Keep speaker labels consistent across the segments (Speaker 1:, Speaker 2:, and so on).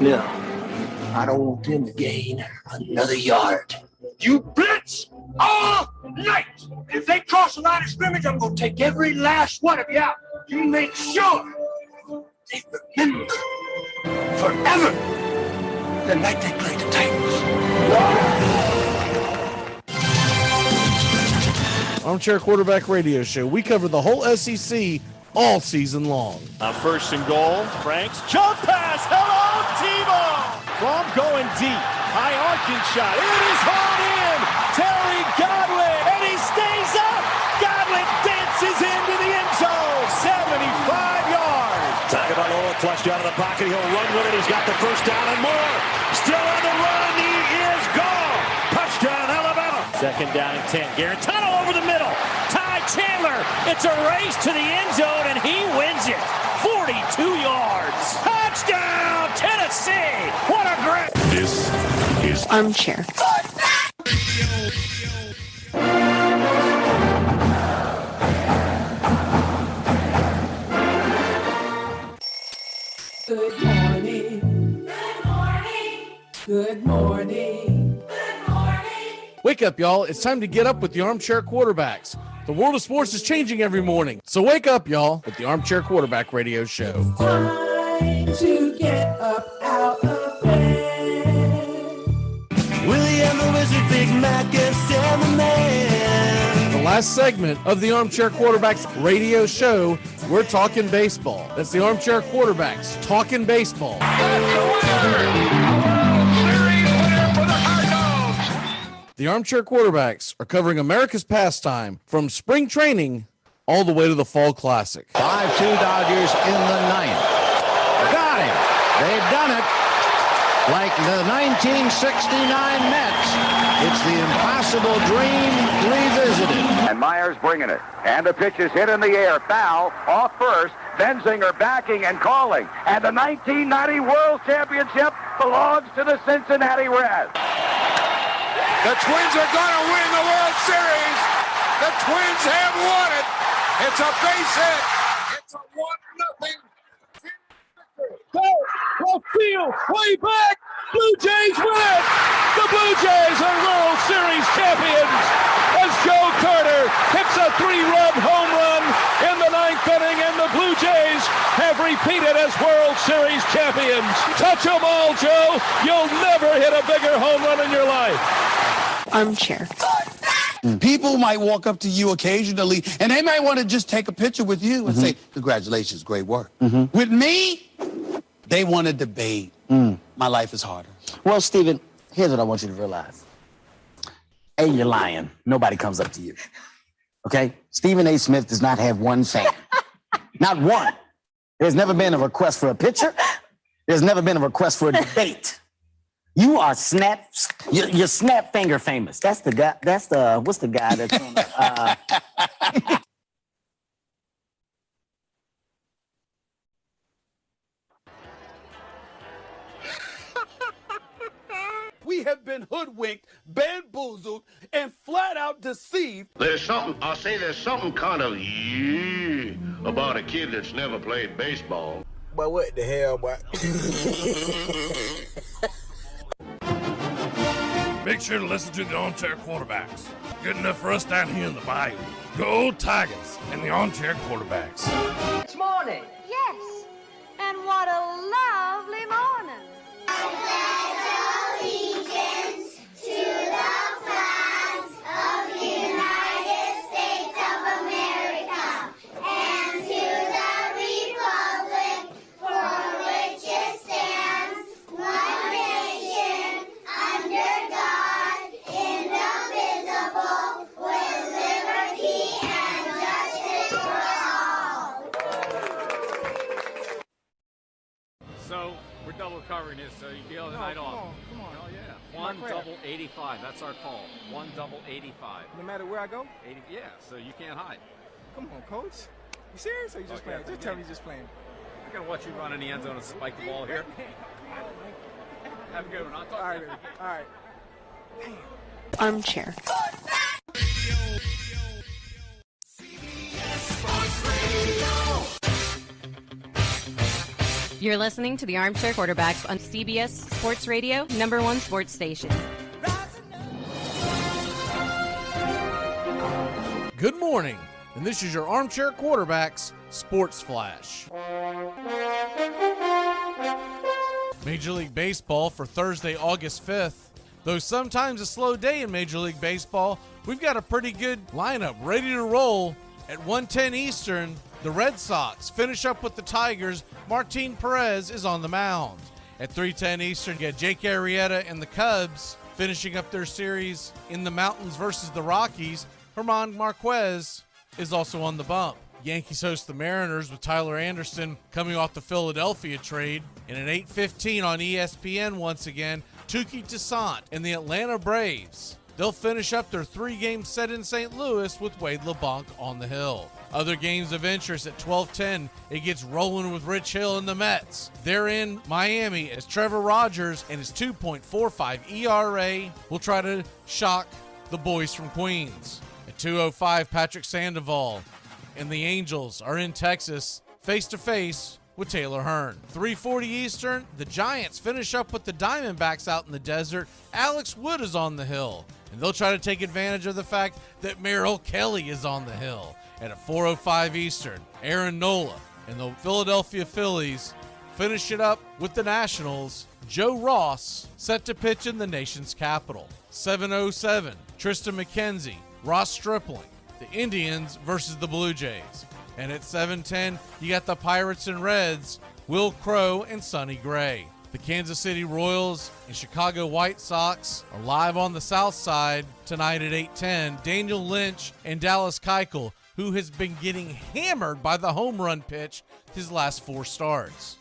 Speaker 1: No, I don't want them to gain another yard. You blitz all night. If they cross the line of scrimmage, I'm going to take every last one of you out. You make sure they remember forever the night they played the Titans.
Speaker 2: Armchair Quarterback Radio Show. We cover the whole SEC all season long.
Speaker 3: First and goal. Franks. Jump pass. Hello, Tebow. From going deep. High arcing shot. It is hauled in. Terry Godwin. And he stays up. Godwin dances into the end zone. 75 yards. Tagovailoa flushed out of the pocket. He'll run with it. He's got the first down and more. Still on the run. He is gone. Touchdown, Alabama. Second down and 10. Garantano over the middle. Ty Chandler. It's a race to the end zone, and he wins it. 42 yards. Touchdown, Tennessee. What a great.
Speaker 4: This is
Speaker 5: Armchair.
Speaker 6: Good morning. Good morning. Good morning. Good morning.
Speaker 2: Wake up, y'all. It's time to get up with the Armchair Quarterbacks. The world of sports is changing every morning. So wake up, y'all, with the Armchair Quarterback Radio Show.
Speaker 6: Time to get up out of bed.
Speaker 7: William the Wizard, Big Mac, and Sam the Man.
Speaker 2: The last segment of the Armchair Quarterbacks Radio Show, we're talking baseball. That's the Armchair Quarterbacks talking baseball. The Armchair Quarterbacks are covering America's pastime from spring training all the way to the Fall Classic.
Speaker 8: 5-2 Dodgers in the ninth. Got him. They've done it. Like the 1969 Mets. It's the impossible dream revisited.
Speaker 9: And Myers bringing it. And the pitch is hit in the air. Foul off first. Benzinger backing and calling. And the 1990 World Championship belongs to the Cincinnati Reds.
Speaker 10: The Twins are going to win the World Series. The Twins have won it. It's a base hit. It's a 1-0
Speaker 2: Left field, way back. Blue Jays win it. The Blue Jays are World Series champions as Joe Carter hits a 3-run home run in the ninth inning, and the Blue Jays have repeated as World Series champions. Touch them all, Joe. You'll never hit a bigger home run in your life.
Speaker 5: Armchair.
Speaker 11: People might walk up to you occasionally, and they might want to just take a picture with you and say, congratulations, great work. With me, they want to debate. My life is harder.
Speaker 12: Well, Stephen, here's what I want you to realize. A, you're lying. Nobody comes up to you. Okay? Stephen A. Smith does not have one fan. Not one. There's never been a request for a picture. There's never been a request for a debate. You are you're snap finger famous. That's the guy. That's the, what's the guy that's on the,
Speaker 11: We have been hoodwinked, bamboozled, and flat out deceived.
Speaker 13: There's something kind of about a kid that's never played baseball.
Speaker 14: But what the hell, boy?
Speaker 15: Make sure to listen to the Armchair Quarterbacks. Good enough for us down here in the bayou. Go Tigers and the Armchair Quarterbacks.
Speaker 16: It's morning.
Speaker 17: Yes, and what a lovely morning.
Speaker 18: I pledge allegiance to the flag of the United States of America and to the republic for which it stands, one nation, under God, indivisible, with liberty and justice for all.
Speaker 19: So we're double covering this, so you feel the night off.
Speaker 14: Come on.
Speaker 19: Oh yeah. 1-85. That's our call. 1-85.
Speaker 14: No matter where I go?
Speaker 19: 80. Yeah. So you can't hide.
Speaker 14: Come on, coach. You serious? Or you just playing? Just tell me you're just playing.
Speaker 19: I'm gonna watch you run in the end zone and spike the ball here. Have a good one. I'll talk to you.
Speaker 14: All right.
Speaker 5: Armchair.
Speaker 4: You're listening to the Armchair Quarterbacks on CBS Sports Radio, #1 sports station.
Speaker 16: Good morning, and this is your Armchair Quarterbacks Sports Flash. Major League Baseball for Thursday, August 5th. Though sometimes a slow day in Major League Baseball, we've got a pretty good lineup ready to roll. At 1:10 Eastern, the Red Sox finish up with the Tigers. Martin Perez is on the mound. At 3:10 Eastern, you get Jake Arrieta and the Cubs finishing up their series in the Mountains versus the Rockies. German Marquez is also on the bump. Yankees host the Mariners with Tyler Anderson coming off the Philadelphia trade. And at 8:15 on ESPN once again, Touki Toussaint and the Atlanta Braves. They'll finish up their 3-game set in St. Louis with Wade LeBlanc on the hill. Other games of interest at 12:10, it gets rolling with Rich Hill and the Mets. They're in Miami as Trevor Rogers and his 2.45 ERA will try to shock the boys from Queens. At 2:05, Patrick Sandoval and the Angels are in Texas face-to-face with Taylor Hearn. 3:40 Eastern, the Giants finish up with the Diamondbacks out in the desert. Alex Wood is on the hill, and they'll try to take advantage of the fact that Merrill Kelly is on the hill. And at 4:05 Eastern, Aaron Nola and the Philadelphia Phillies finish it up with the Nationals. Joe Ross set to pitch in the nation's capital. 7:07, Tristan McKenzie, Ross Stripling, the Indians versus the Blue Jays. And at 7:10, you got the Pirates and Reds, Will Crow and Sonny Gray. The Kansas City Royals and Chicago White Sox are live on the South Side tonight at 8:10. Daniel Lynch and Dallas Keuchel, who has been getting hammered by the home run pitch his last 4 starts.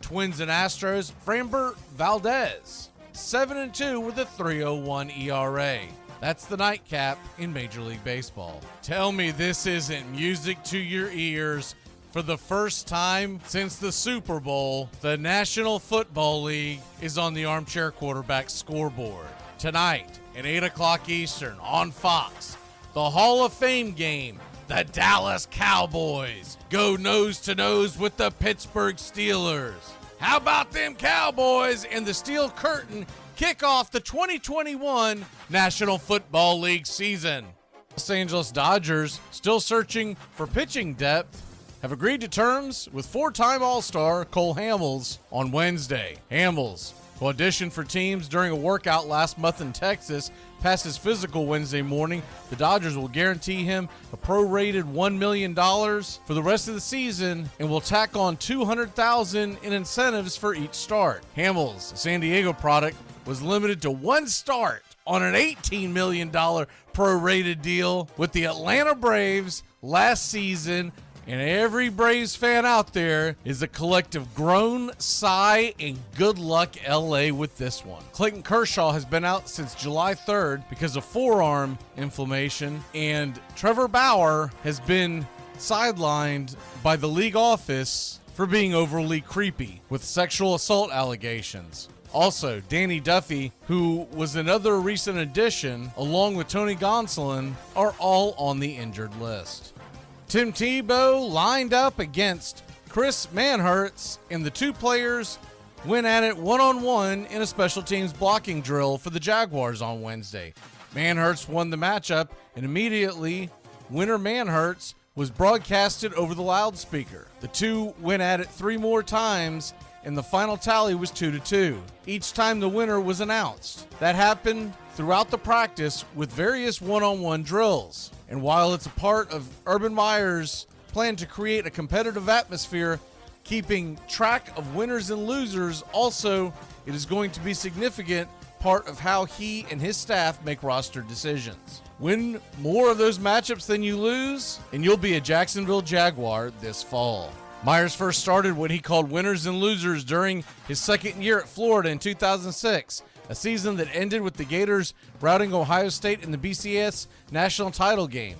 Speaker 16: Twins and Astros, Framber Valdez, 7-2 with a 3.01 ERA. That's the nightcap in Major League Baseball. Tell me this isn't music to your ears. For the first time since the Super Bowl, the National Football League is on the Armchair Quarterback scoreboard. Tonight at 8 o'clock Eastern on Fox, the Hall of Fame game, the Dallas Cowboys go nose-to-nose with the Pittsburgh Steelers. How about them Cowboys and the Steel Curtain kick off the 2021 National Football League season? Los Angeles Dodgers, still searching for pitching depth, have agreed to terms with 4-time All-Star Cole Hamels on Wednesday. Hamels, who auditioned for teams during a workout last month in Texas, passed his physical Wednesday morning. The Dodgers will guarantee him a prorated $1 million for the rest of the season and will tack on $200,000 in incentives for each start. Hamels, a San Diego product, was limited to 1 start on an $18 million prorated deal with the Atlanta Braves last season. And every Braves fan out there is a collective groan, sigh, and good luck LA with this one. Clayton Kershaw has been out since July 3rd because of forearm inflammation, and Trevor Bauer has been sidelined by the league office for being overly creepy with sexual assault allegations. Also, Danny Duffy, who was another recent addition, along with Tony Gonsolin, are all on the injured list. Tim Tebow lined up against Chris Manhertz, and the two players went at it one-on-one in a special teams blocking drill for the Jaguars on Wednesday. Manhertz won the matchup, and immediately, winner Manhertz was broadcasted over the loudspeaker. The two went at it 3 more times, and the final tally was 2-2. Each time the winner was announced. That happened throughout the practice with various one-on-one drills. And while it's a part of Urban Meyer's plan to create a competitive atmosphere, keeping track of winners and losers, also, it is going to be a significant part of how he and his staff make roster decisions. Win more of those matchups than you lose, and you'll be a Jacksonville Jaguar this fall. Myers first started what he called winners and losers during his second year at Florida in 2006, a season that ended with the Gators routing Ohio State in the BCS national title game.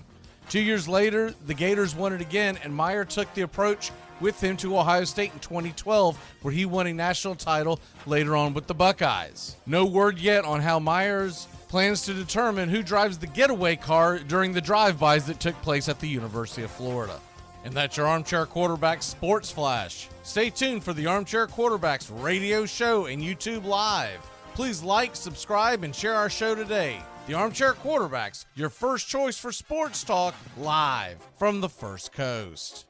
Speaker 16: 2 years later, the Gators won it again, and Meyer took the approach with him to Ohio State in 2012, where he won a national title later on with the Buckeyes. No word yet on how Myers plans to determine who drives the getaway car during the drive-bys that took place at the University of Florida. And that's your Armchair Quarterbacks Sports Flash. Stay tuned for the Armchair Quarterbacks radio show and YouTube Live. Please like, subscribe, and share our show today. The Armchair Quarterbacks, your first choice for sports talk, live from the First Coast.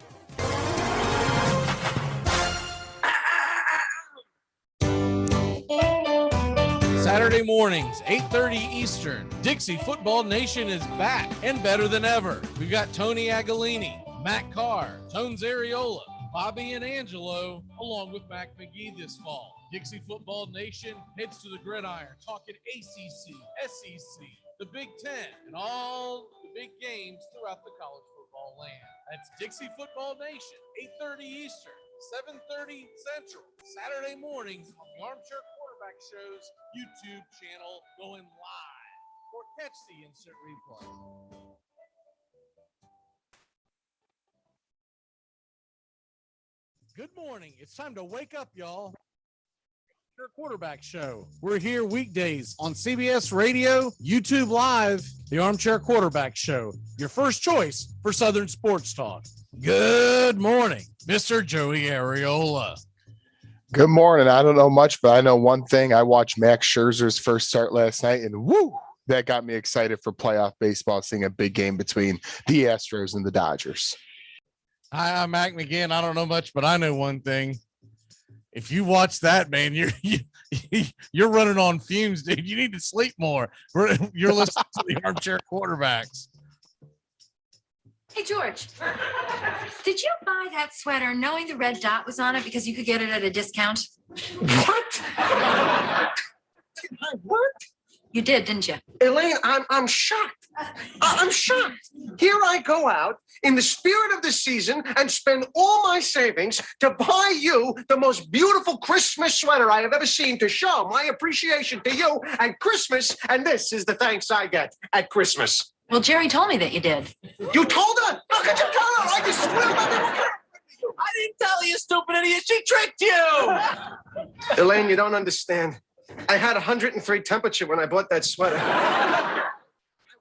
Speaker 16: Saturday mornings, 8:30 Eastern. Dixie Football Nation is back and better than ever. We've got Tony Agolini, Matt Carr, Tones Ariola, Bobby and Angelo, along with Mac McGee this fall. Dixie Football Nation heads to the gridiron, talking ACC, SEC, the Big Ten, and all the big games throughout the college football land. That's Dixie Football Nation, 8:30 Eastern, 7:30 Central, Saturday mornings on the Armchair Quarterback Show's YouTube channel, going live, or catch the instant replay. Good morning. It's time to wake up, y'all. Your Quarterback Show. We're here weekdays on CBS Radio, YouTube Live, the Armchair Quarterback Show, your first choice for Southern sports talk. Good morning, Mr. Joey Ariola.
Speaker 20: Good morning. I don't know much, but I know one thing. I watched Max Scherzer's first start last night, and woo, that got me excited for playoff baseball, seeing a big game between the Astros and the Dodgers.
Speaker 16: Hi, I'm Mac McGee. I don't know much, but I know one thing. If you watch that, man, you're running on fumes, dude. You need to sleep more. You're listening to the Armchair Quarterbacks.
Speaker 21: Hey, George, did you buy that sweater knowing the red dot was on it because you could get it at a discount?
Speaker 1: What? What?
Speaker 21: You did, didn't you?
Speaker 1: Elaine, I'm shocked. I'm shocked. Here I go out in the spirit of the season and spend all my savings to buy you the most beautiful Christmas sweater I have ever seen, to show my appreciation to you at Christmas. And this is the thanks I get at Christmas.
Speaker 21: Well, Jerry told me that you did.
Speaker 1: You told her? How could you tell her? I just swear by the
Speaker 3: I didn't tell you, stupid idiot. She tricked you.
Speaker 1: Elaine, you don't understand. I had 103 temperature when I bought that sweater. I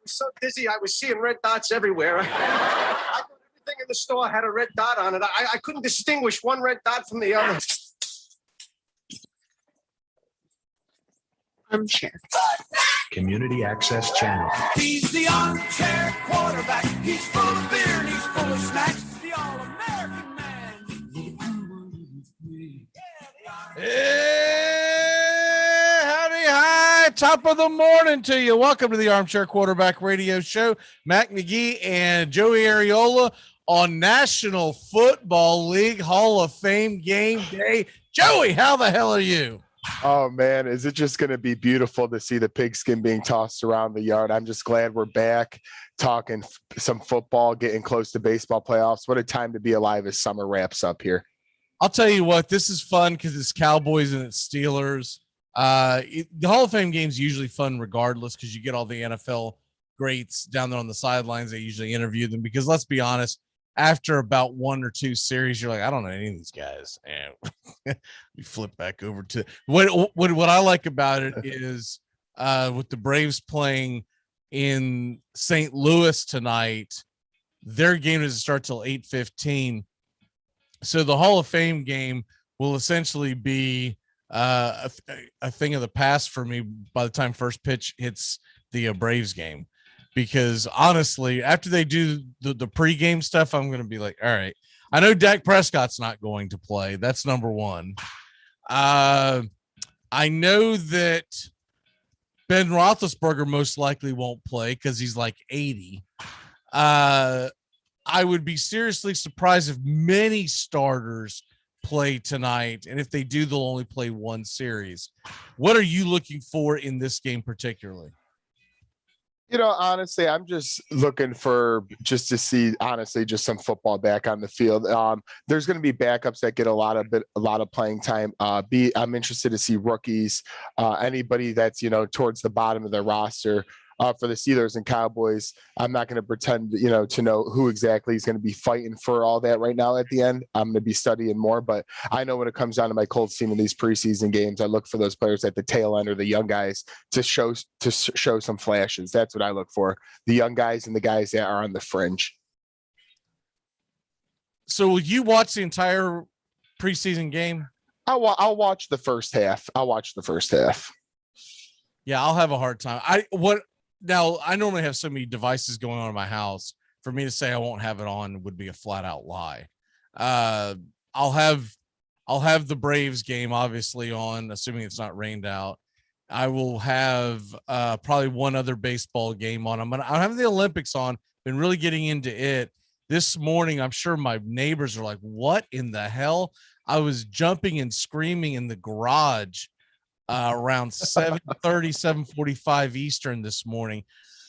Speaker 1: was so dizzy, I was seeing red dots everywhere. I thought everything in the store had a red dot on it. I couldn't distinguish one red dot from the other.
Speaker 5: Armchair.
Speaker 22: Community Access Channel.
Speaker 6: He's the armchair quarterback. He's full of beer and he's full of snacks. The all-American man.
Speaker 16: Hey, howdy, hi. Top of the morning to you. Welcome to the Armchair Quarterback Radio Show. Mac McGee and Joey Ariola on National Football League Hall of Fame game day. Joey, how the hell are you?
Speaker 20: Oh, man, is it just going to be beautiful to see the pigskin being tossed around the yard? I'm just glad we're back talking some football, getting close to baseball playoffs. What a time to be alive as summer wraps up here.
Speaker 16: I'll tell you what, this is fun because it's Cowboys and it's Steelers. The Hall of Fame game is usually fun regardless because you get all the NFL greats down there on the sidelines. They usually interview them because, let's be honest, after about one or two series, you're like, I don't know any of these guys. And we flip back over to what I like about it is with the Braves playing in St. Louis tonight, their game doesn't start till 8:15. So the Hall of Fame game will essentially be a thing of the past for me by the time first pitch hits the Braves game. Because honestly, after they do the pregame stuff, I'm going to be like, all right, I know Dak Prescott's not going to play. That's number one. I know that Ben Roethlisberger most likely won't play because he's like 80. I would be seriously surprised if many starters play tonight. And if they do, they'll only play one series. What are you looking for in this game particularly?
Speaker 20: You know, honestly, I'm just looking for just to see, honestly, just some football back on the field. There's going to be backups that get a lot of playing time. I'm interested to see rookies, anybody that's, towards the bottom of their roster. For the Steelers and Cowboys, I'm not going to pretend, to know who exactly is going to be fighting for all that right now at the end. I'm going to be studying more, but I know when it comes down to my Colts team in these preseason games, I look for those players at the tail end or the young guys to show some flashes. That's what I look for. The young guys and the guys that are on the fringe.
Speaker 16: So will you watch the entire preseason game?
Speaker 20: I'll watch the first half.
Speaker 16: Yeah, I'll have a hard time. Now I normally have so many devices going on in my house. For me to say I won't have it on would be a flat out lie. I'll have the Braves game obviously on, assuming it's not rained out. I will have probably one other baseball game on. I'm having the Olympics on. Been really getting into it. This morning, I'm sure my neighbors are like, what in the hell? I was jumping and screaming in the garage around 7:30, 7:45 Eastern this morning.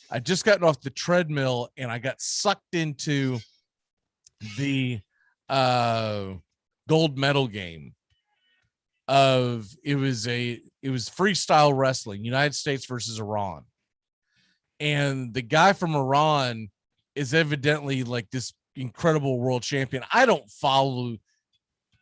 Speaker 16: I just gotten off the treadmill and I got sucked into the gold medal game it was freestyle wrestling, United States versus Iran. And the guy from Iran is evidently like this incredible world champion. I don't follow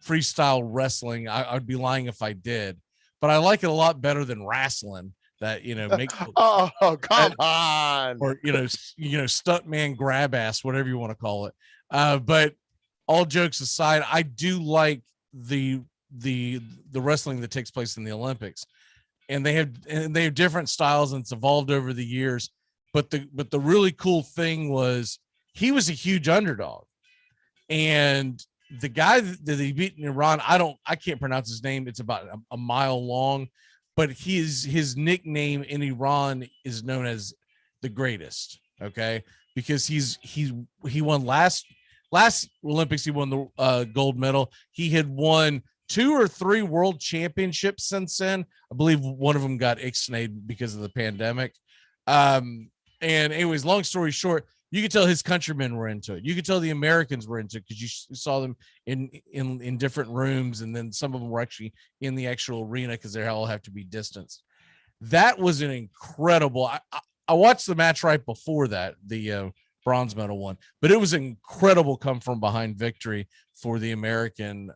Speaker 16: freestyle wrestling. I'd be lying if I did, but I like it a lot better than wrestling. That make
Speaker 20: oh come on,
Speaker 16: or stuntman grab ass, whatever you want to call it. But all jokes aside, I do like the wrestling that takes place in the Olympics, and they have different styles, and it's evolved over the years. But the really cool thing was he was a huge underdog, and the guy that he beat in Iran, I can't pronounce his name. It's about a mile long, but his nickname in Iran is known as the greatest. Okay, because he won last Olympics. He won the gold medal. He had won 2 or 3 world championships since then. I believe one of them got ixnayed because of the pandemic. And anyways, long story short, you could tell his countrymen were into it. You could tell the Americans were into it because you saw them in different rooms, and then some of them were actually in the actual arena because they all have to be distanced. That was an incredible. I watched the match right before that, the bronze medal one, but it was an incredible come from behind victory for the American.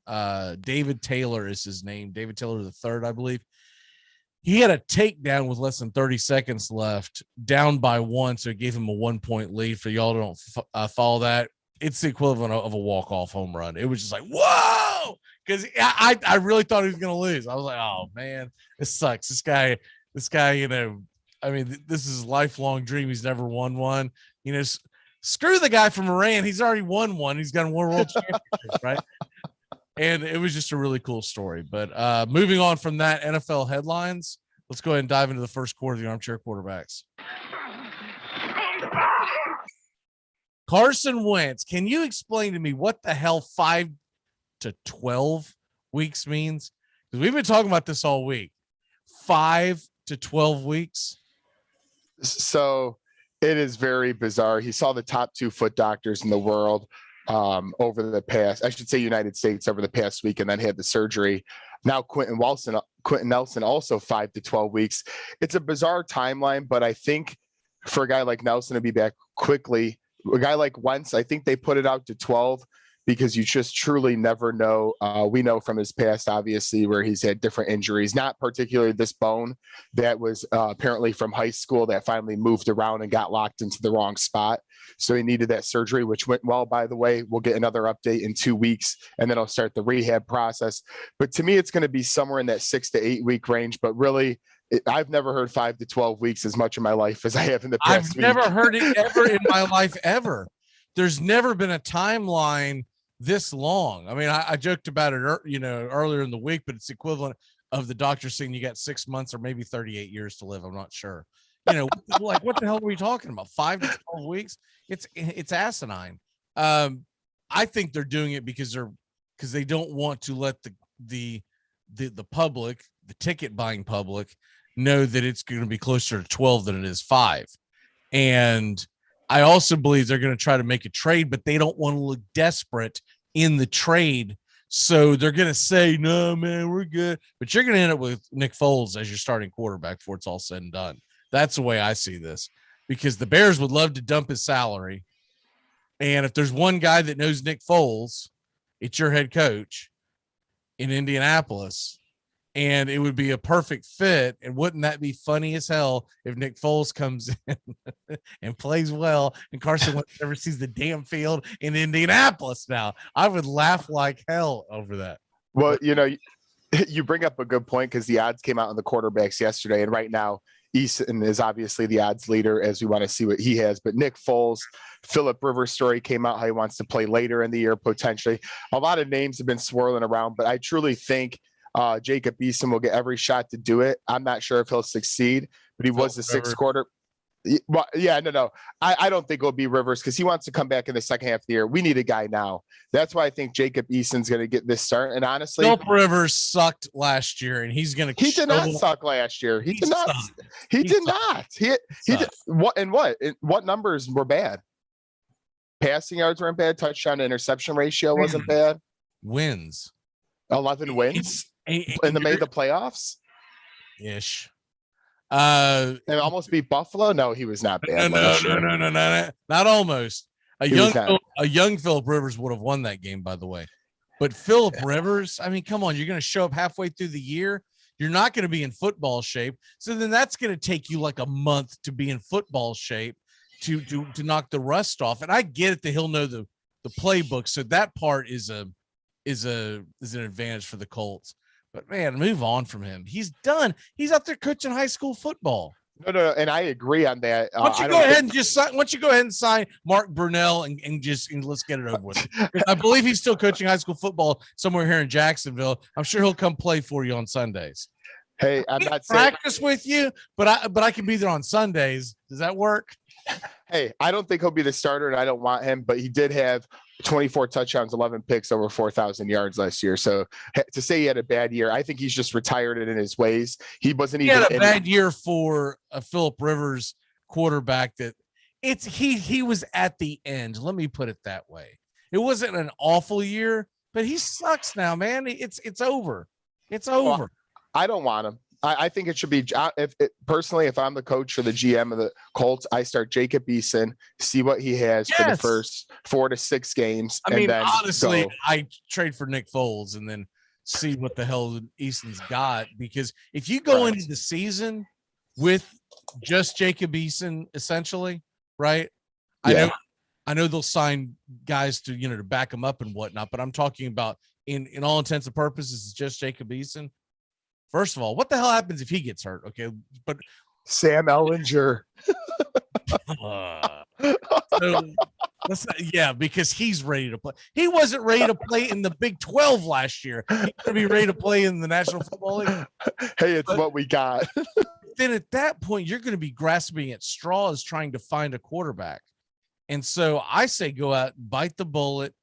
Speaker 16: David Taylor is his name. David Taylor III, I believe. He had a takedown with less than 30 seconds left, down by 1, so it gave him a 1-point lead. For y'all who don't follow that, it's the equivalent of a walk-off home run. It was just like, whoa! Because I really thought he was going to lose. I was like, oh, man, this sucks. This guy, I mean, this is his lifelong dream. He's never won one. Screw the guy from Iran. He's already won one. He's got one world championship, right? And it was just a really cool story. But moving on from that, NFL headlines, let's go ahead and dive into the first quarter of the Armchair Quarterbacks. Carson Wentz, can you explain to me what the hell 5 to 12 weeks means? Because we've been talking about this all week. 5 to 12 weeks.
Speaker 20: So it is very bizarre. He saw the top 2 foot doctors in the world over the past, I should say United States, over the past week, and then had the surgery. Now Quentin Nelson also 5 to 12 weeks. It's a bizarre timeline, but I think for a guy like Nelson to be back quickly, a guy like Wentz, I think they put it out to 12 because you just truly never know. We know from his past, obviously, where he's had different injuries, not particularly this bone that was apparently from high school that finally moved around and got locked into the wrong spot. So he needed that surgery, which went well, by the way. We'll get another update in 2 weeks, and then I'll start the rehab process. But to me, it's going to be somewhere in that 6 to 8 week range. But really, I've never heard 5 to 12 weeks as much in my life as I have in the past week.
Speaker 16: I've never heard it ever in my life, ever. There's never been a timeline this long. I mean, I joked about it, earlier in the week, but it's equivalent of the doctor saying you got 6 months or maybe 38 years to live. I'm not sure. Like what the hell are we talking about? 5 to 12 weeks? It's asinine. I think they're doing it because they don't want to let the public, the ticket buying public, know that it's going to be closer to 12 than it is 5. And I also believe they're going to try to make a trade, but they don't want to look desperate in the trade. So they're going to say, no, man, we're good. But you're going to end up with Nick Foles as your starting quarterback before it's all said and done. That's the way I see this, because the Bears would love to dump his salary. And if there's one guy that knows Nick Foles, it's your head coach in Indianapolis. and it would be a perfect fit. And wouldn't that be funny as hell if Nick Foles comes in and plays well and Carson Wentz never sees the damn field in Indianapolis now? I would laugh like hell over that.
Speaker 20: Well, you bring up a good point because the odds came out on the quarterbacks yesterday, and right now Eason is obviously the odds leader as we want to see what he has. But Nick Foles, Phillip Rivers' story came out how he wants to play later in the year potentially. A lot of names have been swirling around, but I truly think Jacob Eason will get every shot to do it. I'm not sure if he'll succeed, but he was the sixth quarter. Well, yeah, no. I don't think it'll be Rivers because he wants to come back in the second half of the year. We need a guy now. That's why I think Jacob Eason's going to get this start. And honestly,
Speaker 16: Phillip Rivers sucked last year, and he's going to.
Speaker 20: He did not suck last year. He did not. He did not. He did what? And what numbers were bad? Passing yards weren't bad. Touchdown to interception ratio wasn't bad.
Speaker 16: Wins.
Speaker 20: 11 wins in the May the playoffs.
Speaker 16: Ish.
Speaker 20: And almost beat Buffalo. No, he was not bad.
Speaker 16: No, not almost. A young Phillip Rivers would have won that game, by the way. But Phillip Rivers, I mean, come on, you're going to show up halfway through the year. You're not going to be in football shape. So then that's going to take you like a month to be in football shape to knock the rust off. And I get it that he'll know the playbook. So that part is an advantage for the Colts. But man, move on from him. He's done. He's out there coaching high school football.
Speaker 20: No, and I agree on that.
Speaker 16: Why don't you go ahead and sign Mark Brunell and let's get it over with. I believe he's still coaching high school football somewhere here in Jacksonville. I'm sure he'll come play for you on Sundays.
Speaker 20: Hey, I'm not
Speaker 16: practice with you, but I can be there on Sundays. Does that work?
Speaker 20: Hey, I don't think he'll be the starter, and I don't want him. But he did have 24 touchdowns, 11 picks, over 4,000 yards last year. So to say he had a bad year, I think he's just retired it in his ways. He wasn't even.
Speaker 16: He had a bad year for a Phillip Rivers quarterback. He was at the end. Let me put it that way. It wasn't an awful year, but he sucks now, man. It's over. It's over.
Speaker 20: Well, I don't want him. I think it should be personally, if I'm the coach or the GM of the Colts, I start Jacob Eason, see what he has for the first 4 to 6 games.
Speaker 16: I mean, honestly, I trade for Nick Foles and then see what the hell Eason's got, because if you go into the season with just Jacob Eason, essentially, right?
Speaker 20: Yeah.
Speaker 16: I know they'll sign guys to back him up and whatnot, but I'm talking about in all intents and purposes, it's just Jacob Eason. First of all, what the hell happens if he gets hurt? Okay, but
Speaker 20: Sam Ellinger.
Speaker 16: Because he's ready to play. He wasn't ready to play in the Big 12 last year. He's going to be ready to play in the National Football League.
Speaker 20: Hey, what we got.
Speaker 16: Then at that point, you're going to be grasping at straws trying to find a quarterback. And so I say go out, bite the bullet,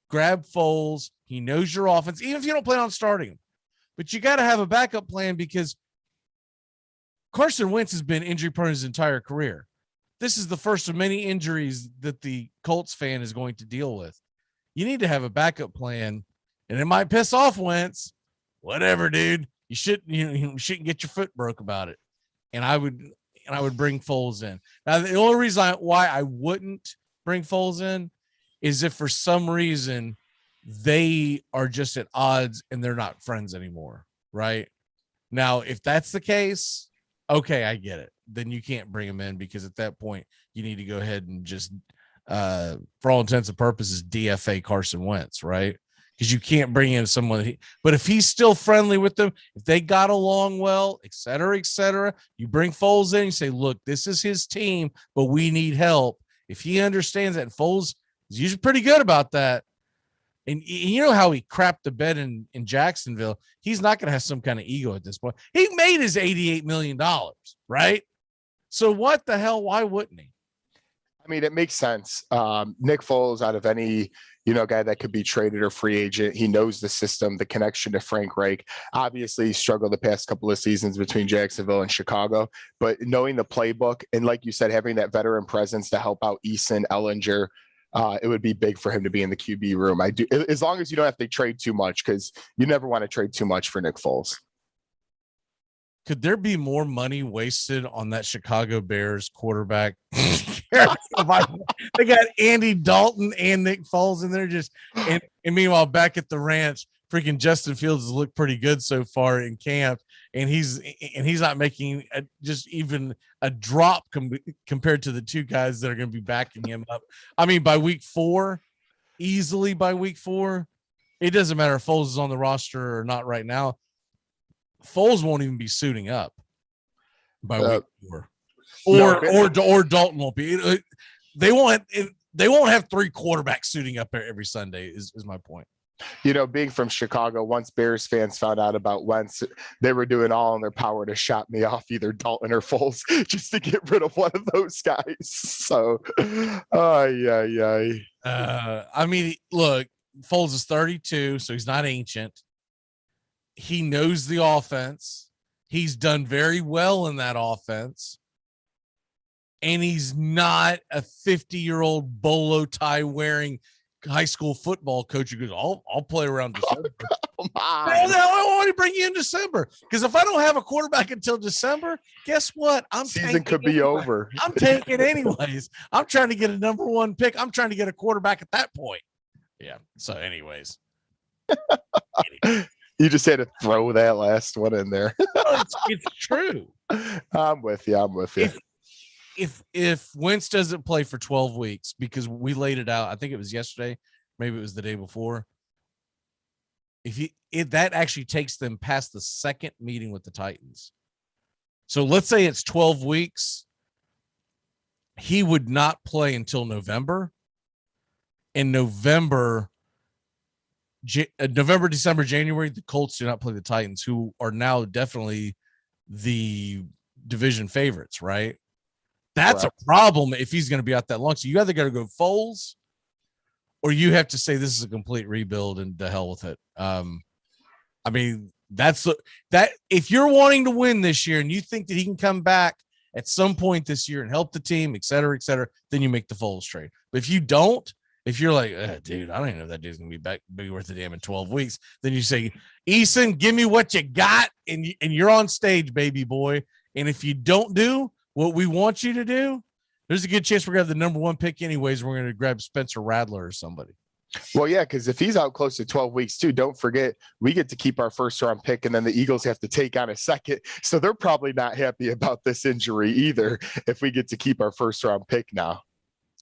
Speaker 16: grab Foles. He knows your offense, even if you don't plan on starting him. But you got to have a backup plan, because Carson Wentz has been injury prone his entire career. This is the first of many injuries that the Colts fan is going to deal with. You need to have a backup plan, and it might piss off Wentz. Whatever, dude. You shouldn't get your foot broke about it. And I would bring Foles in. Now, the only reason why I wouldn't bring Foles in is if for some reason they are just at odds and they're not friends anymore, right? Now, if that's the case, okay, I get it. Then you can't bring him in, because at that point you need to go ahead and just, for all intents and purposes, DFA Carson Wentz, right? Because you can't bring in someone. But if he's still friendly with them, if they got along well, et cetera, you bring Foles in, you say, look, this is his team, but we need help. If he understands that, and Foles is usually pretty good about that. And you know how he crapped the bed in Jacksonville. He's not going to have some kind of ego at this point. He made his $88 million, right? So what the hell? Why wouldn't he?
Speaker 20: I mean, it makes sense. Nick Foles, out of any, guy that could be traded or free agent, he knows the system, the connection to Frank Reich. Obviously, he struggled the past couple of seasons between Jacksonville and Chicago, but knowing the playbook and, like you said, having that veteran presence to help out Eason, Ellinger, it would be big for him to be in the QB room. I do, as long as you don't have to trade too much, because you never want to trade too much for Nick Foles.
Speaker 16: Could there be more money wasted on that Chicago Bears quarterback? They got Andy Dalton and Nick Foles in there, and meanwhile back at the ranch, freaking Justin Fields has looked pretty good so far in camp, and he's not making just even a drop compared to the two guys that are going to be backing him up. I mean, by week 4, easily by week 4, it doesn't matter if Foles is on the roster or not right now. Foles won't even be suiting up by week 4, or Dalton won't be. They won't have 3 quarterbacks suiting up every Sunday. Is my point.
Speaker 20: You know, being from Chicago, once Bears fans found out about Wentz, they were doing all in their power to shop me off either Dalton or Foles just to get rid of one of those guys. So,
Speaker 16: I mean, look, Foles is 32, so he's not ancient. He knows the offense. He's done very well in that offense. And he's not a 50-year-old bolo tie wearing high school football coach who goes, I'll play around December. I want to bring you in December, because if I don't have a quarterback until December, guess what?
Speaker 20: Season could be over.
Speaker 16: I'm tanking anyways. I'm trying to get a number 1 pick. I'm trying to get a quarterback at that point. Yeah. So, anyways.
Speaker 20: You just had to throw that last one in there.
Speaker 16: It's true.
Speaker 20: I'm with you.
Speaker 16: If Wentz doesn't play for 12 weeks, because we laid it out, I think it was yesterday, maybe it was the day before. If that actually takes them past the second meeting with the Titans. So let's say it's 12 weeks. He would not play until November. In November, December, January, the Colts do not play the Titans, who are now definitely the division favorites, right? That's a problem if he's going to be out that long. So you either got to go Foles, or you have to say this is a complete rebuild and to hell with it. I mean, that if you're wanting to win this year and you think that he can come back at some point this year and help the team, et cetera, then you make the Foles trade. But if you don't, if you're like, dude, I don't even know if that dude's going to be worth a damn in 12 weeks, then you say, Eason, give me what you got, and you're on stage, baby boy. And if you don't do what we want you to do, there's a good chance we're going to have the number 1 pick anyways. We're going to grab Spencer Rattler or somebody.
Speaker 20: Well, yeah, because if he's out close to 12 weeks too, don't forget we get to keep our first-round pick, and then the Eagles have to take on a second. So they're probably not happy about this injury either if we get to keep our first-round pick now.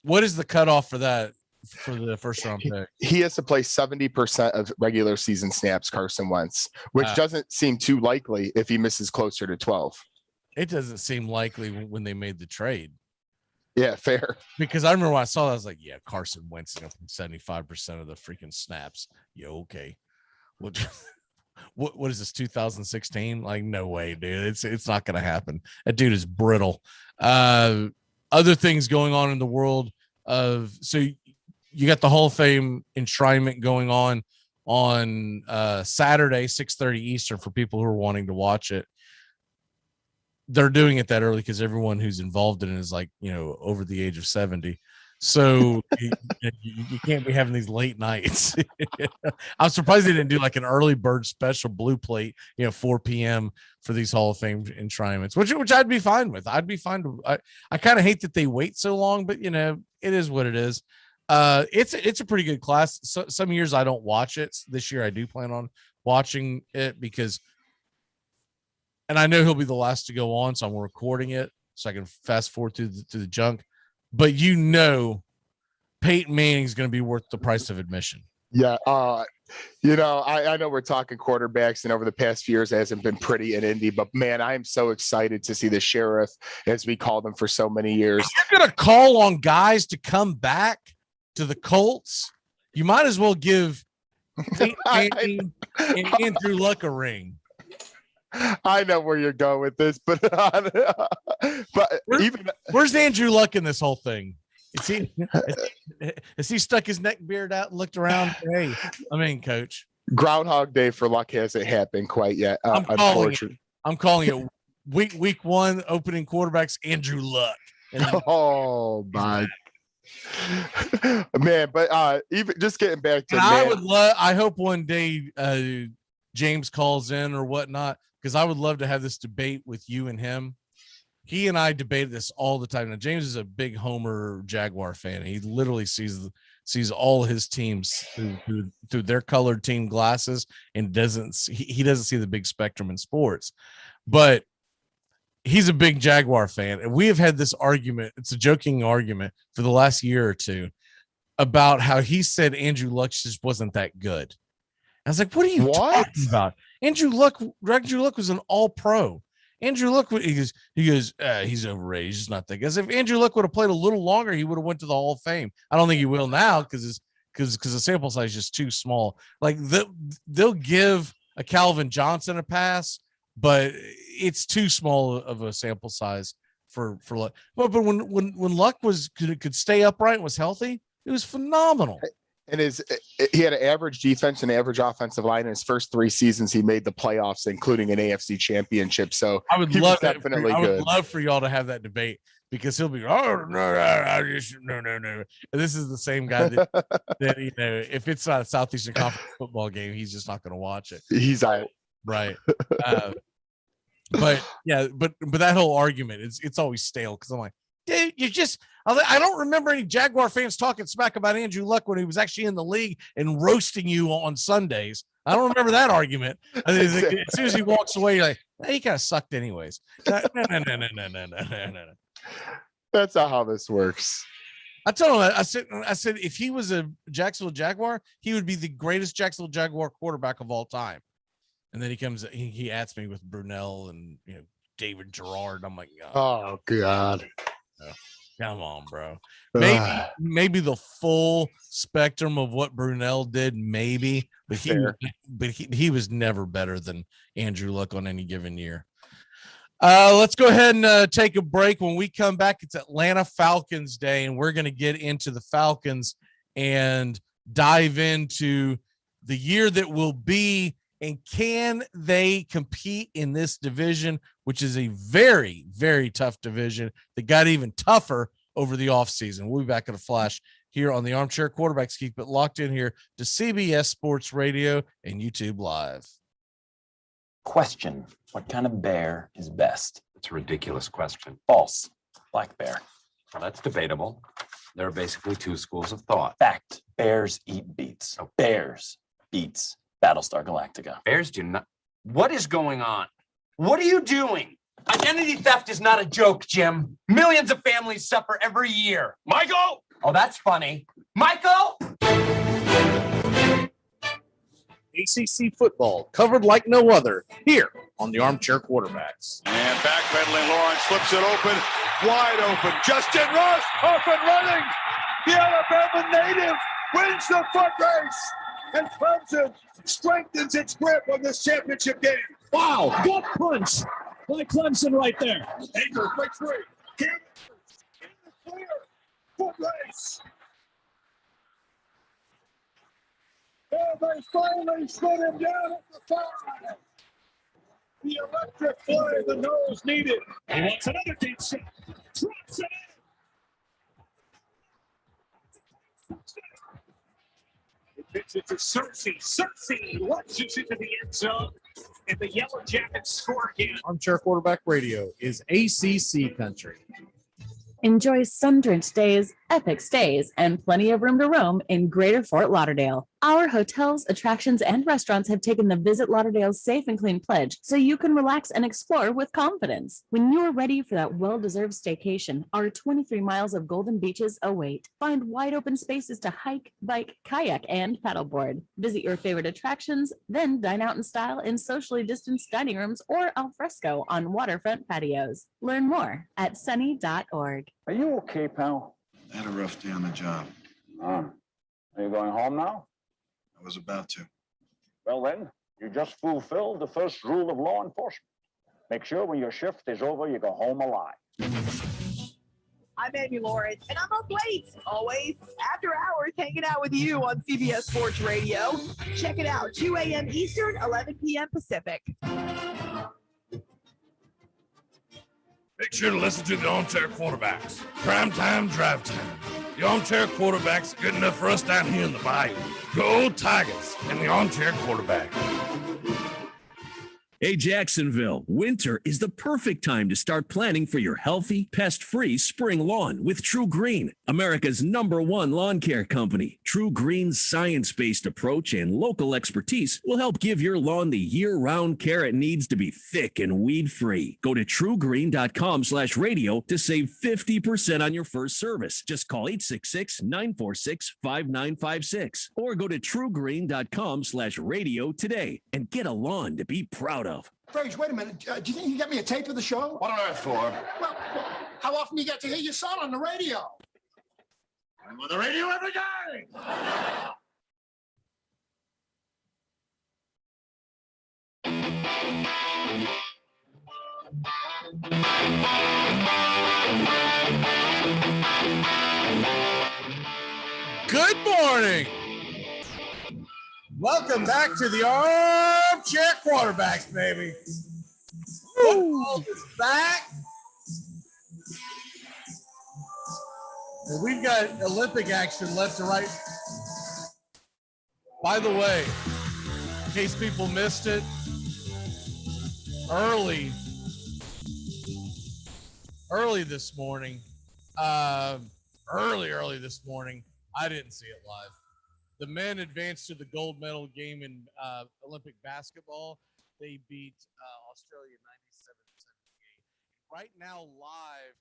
Speaker 16: What is the cutoff for that, for the first-round pick?
Speaker 20: He has to play 70% of regular season snaps, Carson Wentz, which doesn't seem too likely if he misses closer to 12.
Speaker 16: It doesn't seem likely when they made the trade.
Speaker 20: Yeah, fair.
Speaker 16: Because I remember when I saw that, I was like, yeah, Carson Wentz is 75% of the freaking snaps. Yeah, okay. What is this, 2016? Like, no way, dude. It's not going to happen. That dude is brittle. Other things going on in the world of, so you got the Hall of Fame enshrinement going on Saturday, 6:30 Eastern for people who are wanting to watch it. They're doing it that early because everyone who's involved in it is like, over the age of 70. So you can't be having these late nights. I'm surprised they didn't do like an early bird special blue plate, 4 p.m. for these Hall of Fame enshrinements, which I'd be fine with. I'd be fine. I kind of hate that they wait so long, but it is what it is. It's a pretty good class. So, some years I don't watch it. This year I do plan on watching it because, and I know he'll be the last to go on, so I'm recording it so I can fast forward through the junk. But Peyton Manning's going to be worth the price of admission.
Speaker 20: Yeah. I know we're talking quarterbacks, and over the past few years it hasn't been pretty in Indy, but man, I am so excited to see the Sheriff, as we called him for so many years.
Speaker 16: If you're going to call on guys to come back to the Colts, you might as well give Peyton Manning and Andrew Luck a ring.
Speaker 20: I know where you're going with this, but
Speaker 16: where's Andrew Luck in this whole thing? Has he stuck his neck beard out and looked around? Hey, Coach.
Speaker 20: Groundhog Day for Luck hasn't happened quite yet. Unfortunately,
Speaker 16: I'm calling it week 1 opening quarterbacks Andrew Luck.
Speaker 20: Oh my man! But even just getting back to,
Speaker 16: I hope one day James calls in or whatnot, because I would love to have this debate with you and him. He and I debate this all the time. Now, James is a big Homer Jaguar fan. He literally sees sees all his teams through their colored team glasses and he doesn't see the big spectrum in sports. But he's a big Jaguar fan, and we have had this argument. It's a joking argument for the last year or two about how he said Andrew Luck just wasn't that good. I was like, what are you talking about? Andrew Luck was an all-pro. Andrew Luck, he goes, he's overrated. He's just not that good. As if Andrew Luck would have played a little longer, he would have went to the Hall of Fame. I don't think he will now because the sample size is just too small. Like they'll give a Calvin Johnson a pass, but it's too small of a sample size for Luck. But when Luck could stay upright and was healthy, it was phenomenal.
Speaker 20: And he had an average defense and average offensive line in his first 3 seasons. He made the playoffs, including an AFC championship. So
Speaker 16: I would love for y'all to have that debate, because he'll be, no. And this is the same guy that if it's not a Southeastern Conference football game, he's just not going to watch it.
Speaker 20: He's out.
Speaker 16: Right. But that whole argument it's always stale, because I'm like, dude, I don't remember any Jaguar fans talking smack about Andrew Luck when he was actually in the league and roasting you on Sundays. I don't remember that argument. As soon as he walks away, you're like, hey, he kind of sucked anyways. No.
Speaker 20: That's not how this works.
Speaker 16: I told him, I said, if he was a Jacksonville Jaguar, he would be the greatest Jacksonville Jaguar quarterback of all time. And then he adds me with Brunell and David Gerard. I'm like,
Speaker 20: oh God.
Speaker 16: Come on, bro. Maybe the full spectrum of what Brunell did, maybe, but he was never better than Andrew Luck on any given year. Let's go ahead and take a break. When we come back, it's Atlanta Falcons Day, and we're going to get into the Falcons and dive into the year that will be, and can they compete in this division, which is a very, very tough division that got even tougher over the offseason. We'll be back in a flash here on the Armchair Quarterbacks. Keep it locked in here to CBS Sports Radio and YouTube Live.
Speaker 7: Question: what kind of bear is best?
Speaker 8: It's a ridiculous question.
Speaker 7: False. Black bear.
Speaker 8: Well, that's debatable. There are basically 2 schools of thought.
Speaker 7: Fact: bears eat beets. So bears beats Battlestar Galactica.
Speaker 8: Bears do not. What is going on? What are you doing? Identity theft is not a joke, Jim. Millions of families suffer every year. Michael! Oh, that's funny. Michael!
Speaker 23: ACC football covered like no other here on the Armchair Quarterbacks.
Speaker 10: And backpedaling, Lawrence flips it open, wide open. Justin Ross off and running. The Alabama native wins the foot race, and Clemson strengthens its grip on this championship game.
Speaker 24: Wow, gut punch by Clemson right there.
Speaker 10: Anchor, break free. Cameron in the clear. Foot race. And they finally slid him down at the 5. The electric play the nose needed.
Speaker 24: He wants another deep shot. Drops it in. He pitches it to Cersei. Cersei lunges into the end zone, and the Yellow Jackets score again.
Speaker 23: Armchair Quarterback Radio is ACC country.
Speaker 25: Enjoy sun-drenched days, epic stays, and plenty of room to roam in Greater Fort Lauderdale. Our hotels, attractions, and restaurants have taken the Visit Lauderdale's Safe and Clean pledge, so you can relax and explore with confidence. When you're ready for that well-deserved staycation, our 23 miles of golden beaches await. Find wide-open spaces to hike, bike, kayak, and paddleboard. Visit your favorite attractions, then dine out in style in socially distanced dining rooms or al fresco on waterfront patios. Learn more at sunny.org.
Speaker 26: Are you okay, pal?
Speaker 27: I had a rough day on the job.
Speaker 26: Are you going home now?
Speaker 27: I was about to.
Speaker 26: Well then, you just fulfilled the first rule of law enforcement. Make sure when your shift is over, you go home alive.
Speaker 28: I'm Amy Lawrence, and I'm up late, always, after hours, hanging out with you on CBS Sports Radio. Check it out, 2 a.m. Eastern, 11 p.m. Pacific.
Speaker 15: Make sure to listen to the Armchair Quarterbacks. Prime time, drive time. The Armchair Quarterbacks are good enough for us down here in the bayou. Go Tigers and the Armchair Quarterback.
Speaker 2: Hey, Jacksonville, winter is the perfect time to start planning for your healthy, pest-free spring lawn with True Green, America's #1 lawn care company. True Green's science-based approach and local expertise will help give your lawn the year-round care it needs to be thick and weed-free. Go to truegreen.com/radio to save 50% on your first service. Just call 866-946-5956 or go to truegreen.com/radio today and get a lawn to be proud of.
Speaker 1: Frage, wait a minute. Do you think you can get me a tape of the show?
Speaker 26: What on earth for?
Speaker 1: Well, how often do you get to hear your son on the radio? I'm on the radio every day.
Speaker 16: Good morning. Welcome back to the Armchair Quarterbacks, baby. Football is back. And we've got Olympic action left and right. By the way, in case people missed it, early this morning, early this morning, I didn't see it live. The men advanced to the gold medal game in Olympic basketball. They beat Australia 97-78. Right now, live,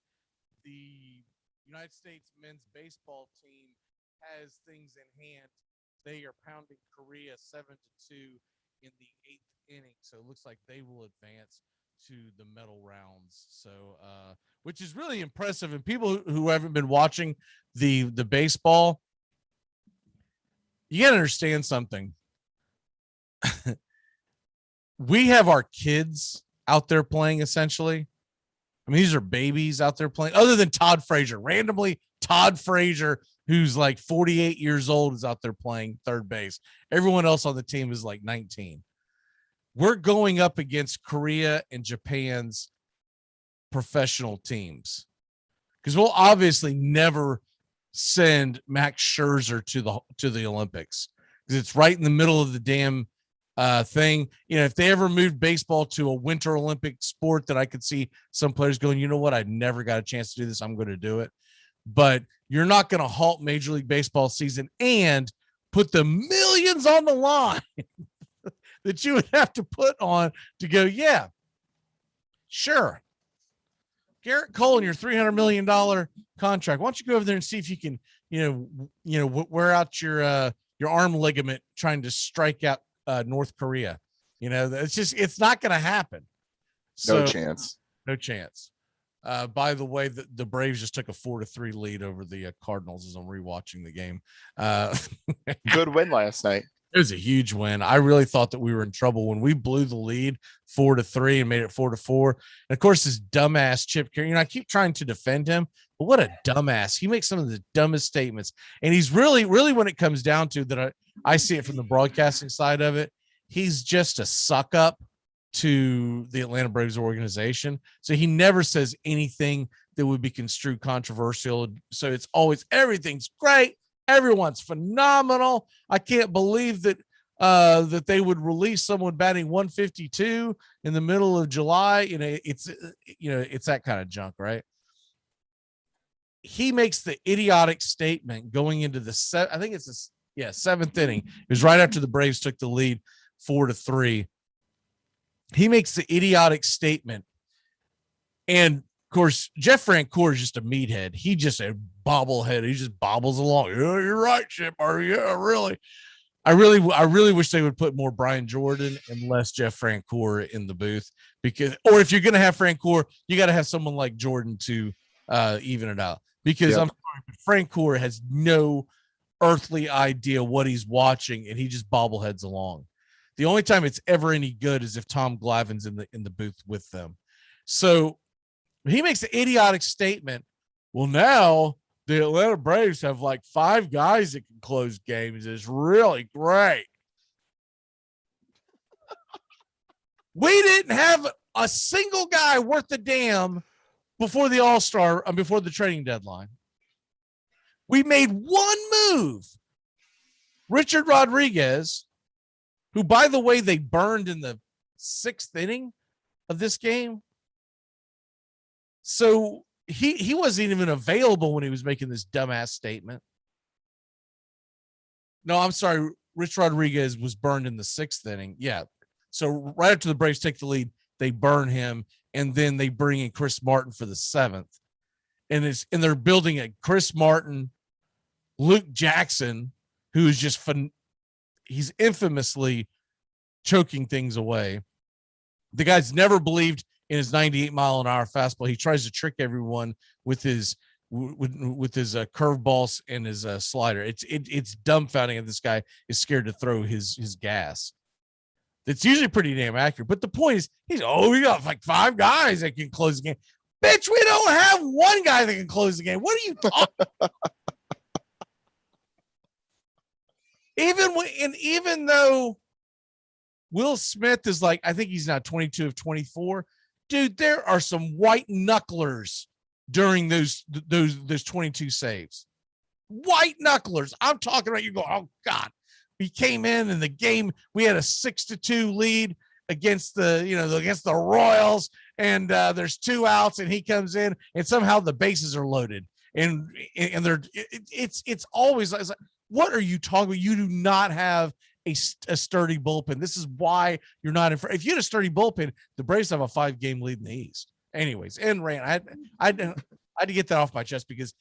Speaker 16: the United States men's baseball team has things in hand. They are pounding Korea 7-2 in the 8th inning. So it looks like they will advance to the medal rounds. So, which is really impressive. And people who haven't been watching the baseball, you got to understand something. We have our kids out there playing, essentially. I mean, these are babies out there playing, other than Todd Frazier. Randomly, Todd Frazier, who's like 48 years old, is out there playing third base. Everyone else on the team is like 19. We're going up against Korea and Japan's professional teams, because we'll obviously never send Max Scherzer to the Olympics, because it's right in the middle of the damn thing. You know, if they ever moved baseball to a winter Olympic sport, that I could see some players going, you know what, I never got a chance to do this, I'm going to do it. But you're not going to halt Major League Baseball season and put the millions on the line that you would have to put on to go, yeah, sure, Garrett Cole and your $300 million contract. Why don't you go over there and see if you can, wear out your arm ligament trying to strike out North Korea. You know, it's not going to happen. So,
Speaker 20: No chance.
Speaker 16: By the way, the Braves just took a 4-3 lead over the Cardinals as I'm rewatching the game.
Speaker 20: Good win last night.
Speaker 16: It was a huge win. I really thought that we were in trouble when we blew the lead 4-3 and made it 4-4. And of course, this dumbass Chip Carey, I keep trying to defend him, but what a dumbass. He makes some of the dumbest statements. And he's really, when it comes down to that, I see it from the broadcasting side of it, he's just a suck up to the Atlanta Braves organization. So he never says anything that would be construed controversial. So it's always, everything's great. Everyone's phenomenal. I can't believe that that they would release someone batting 152 in the middle of July. It's that kind of junk, right? He makes the idiotic statement going into the seventh inning. It was right after the Braves took the lead 4-3. He makes the idiotic statement, and of course, Jeff Francoeur is just a meathead. He just a bobblehead. He just bobbles along. Yeah, you're right, Chip. Yeah, really. I really wish they would put more Brian Jordan and less Jeff Francoeur in the booth, or if you're going to have Francoeur, you got to have someone like Jordan to even it out, because I'm sorry, but Francoeur has no earthly idea what he's watching, and he just bobbleheads along. The only time it's ever any good is if Tom Glavine's in the booth with them. So he makes an idiotic statement. Well, now the Atlanta Braves have like 5 guys that can close games. It's really great. We didn't have a single guy worth a damn before the All-Star, before the trading deadline. We made one move. Richard Rodriguez, who, by the way, they burned in the 6th inning of this game. So he wasn't even available when he was making this dumbass statement. No, I'm sorry. Rich Rodriguez was burned in the 6th inning. Yeah. So right after the Braves take the lead, they burn him, and then they bring in Chris Martin for the 7th. And they're building a Chris Martin, Luke Jackson, who is just fun. He's infamously choking things away. The guy's never believed in his 98-mile-an-hour fastball. He tries to trick everyone with his curveballs and his slider. It's dumbfounding, and this guy is scared to throw his gas. It's usually pretty damn accurate. But the point is, we got like 5 guys that can close the game. Bitch, we don't have one guy that can close the game. What are you talking about? Even though Will Smith is like, I think he's now 22 of 24. Dude, there are some white knucklers during those 22 saves. White knucklers. I'm talking about, you go, oh God. He came in the game, we had a 6-2 lead against the Royals, and there's 2 outs, and he comes in, and somehow the bases are loaded, and it's always like, what are you talking about? You do not have a sturdy bullpen. This is why you're not in. If you had a sturdy bullpen, the Braves have a 5-game lead in the East. Anyways, and Rand, I had to get that off my chest, because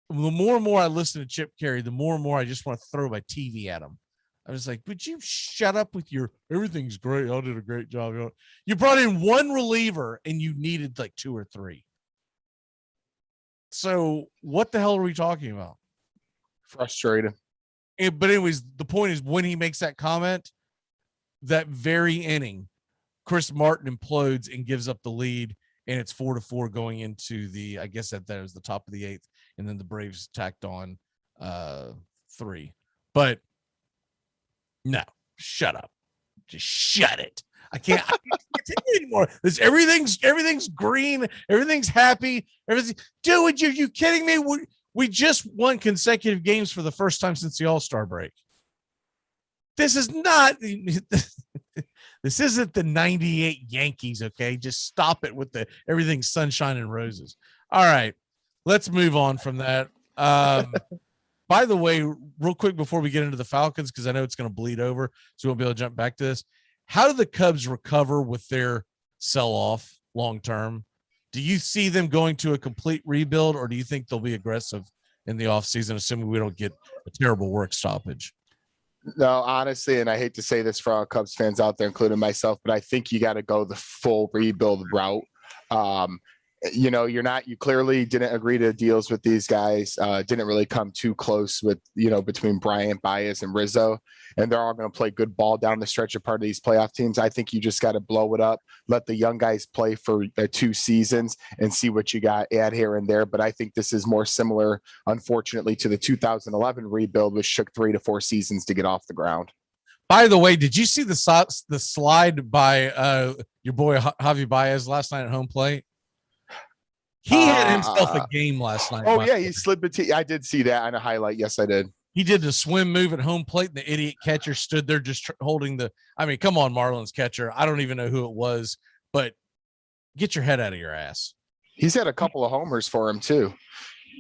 Speaker 16: the more and more I listen to Chip Carey, the more and more I just want to throw my TV at him. I was like, would you shut up with your everything's great? Y'all did a great job. You brought in 1 reliever and you needed like 2 or 3. So what the hell are we talking about?
Speaker 20: Frustrating.
Speaker 16: But anyways, the point is, when he makes that comment, that very inning, Chris Martin implodes and gives up the lead, and it's 4-4 going into the, I guess that was the top of the 8th, and then the Braves tacked on 3. But no, shut up. Just shut it. I can't continue anymore. Everything's green, everything's happy, everything. Dude, you kidding me? We just won consecutive games for the first time since the All-Star break. This is not this isn't the 98 Yankees, okay? Just stop it with the everything's sunshine and roses. All right, let's move on from that. By the way, real quick before we get into the Falcons, because I know it's going to bleed over, so we won't be able to jump back to this. How do the Cubs recover with their sell-off long-term? Do you see them going to a complete rebuild, or do you think they'll be aggressive in the offseason, assuming we don't get a terrible work stoppage?
Speaker 20: No, honestly, and I hate to say this for all Cubs fans out there, including myself, but I think you got to go the full rebuild route. You clearly didn't agree to deals with these guys, didn't really come too close with, between Bryant, Baez, and Rizzo, and they're all going to play good ball down the stretch of part of these playoff teams. I think you just got to blow it up, let the young guys play for 2 seasons and see what you got, add here and there. But I think this is more similar, unfortunately, to the 2011 rebuild, which took 3 to 4 seasons to get off the ground.
Speaker 16: By the way, did you see the slide by your boy Javi Baez last night at home plate? He had himself a game last night.
Speaker 20: Oh, yeah, he slid between. I did see that on a highlight. Yes, I did.
Speaker 16: He did the swim move at home plate, and the idiot catcher stood there just holding the – I mean, come on, Marlins catcher. I don't even know who it was, but get your head out of your ass.
Speaker 20: He's had a couple of homers for him, too.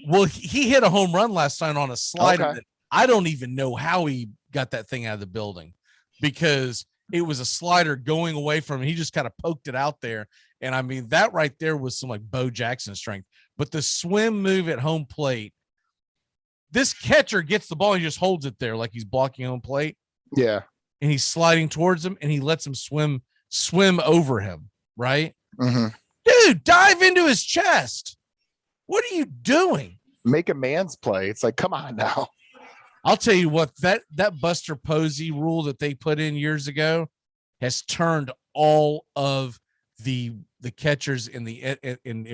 Speaker 16: Well, he hit a home run last night on a slider. Okay. I don't even know how he got that thing out of the building, because it was a slider going away from him. He just kind of poked it out there. And I mean, that right there was some like Bo Jackson strength. But the swim move at home plate, this catcher gets the ball, he just holds it there like he's blocking home plate.
Speaker 20: Yeah.
Speaker 16: And he's sliding towards him, and he lets him swim over him, right?
Speaker 20: Mm-hmm.
Speaker 16: Dude, dive into his chest. What are you doing?
Speaker 20: Make a man's play. It's like, come on now.
Speaker 16: I'll tell you what, that Buster Posey rule that they put in years ago has turned all of the catchers in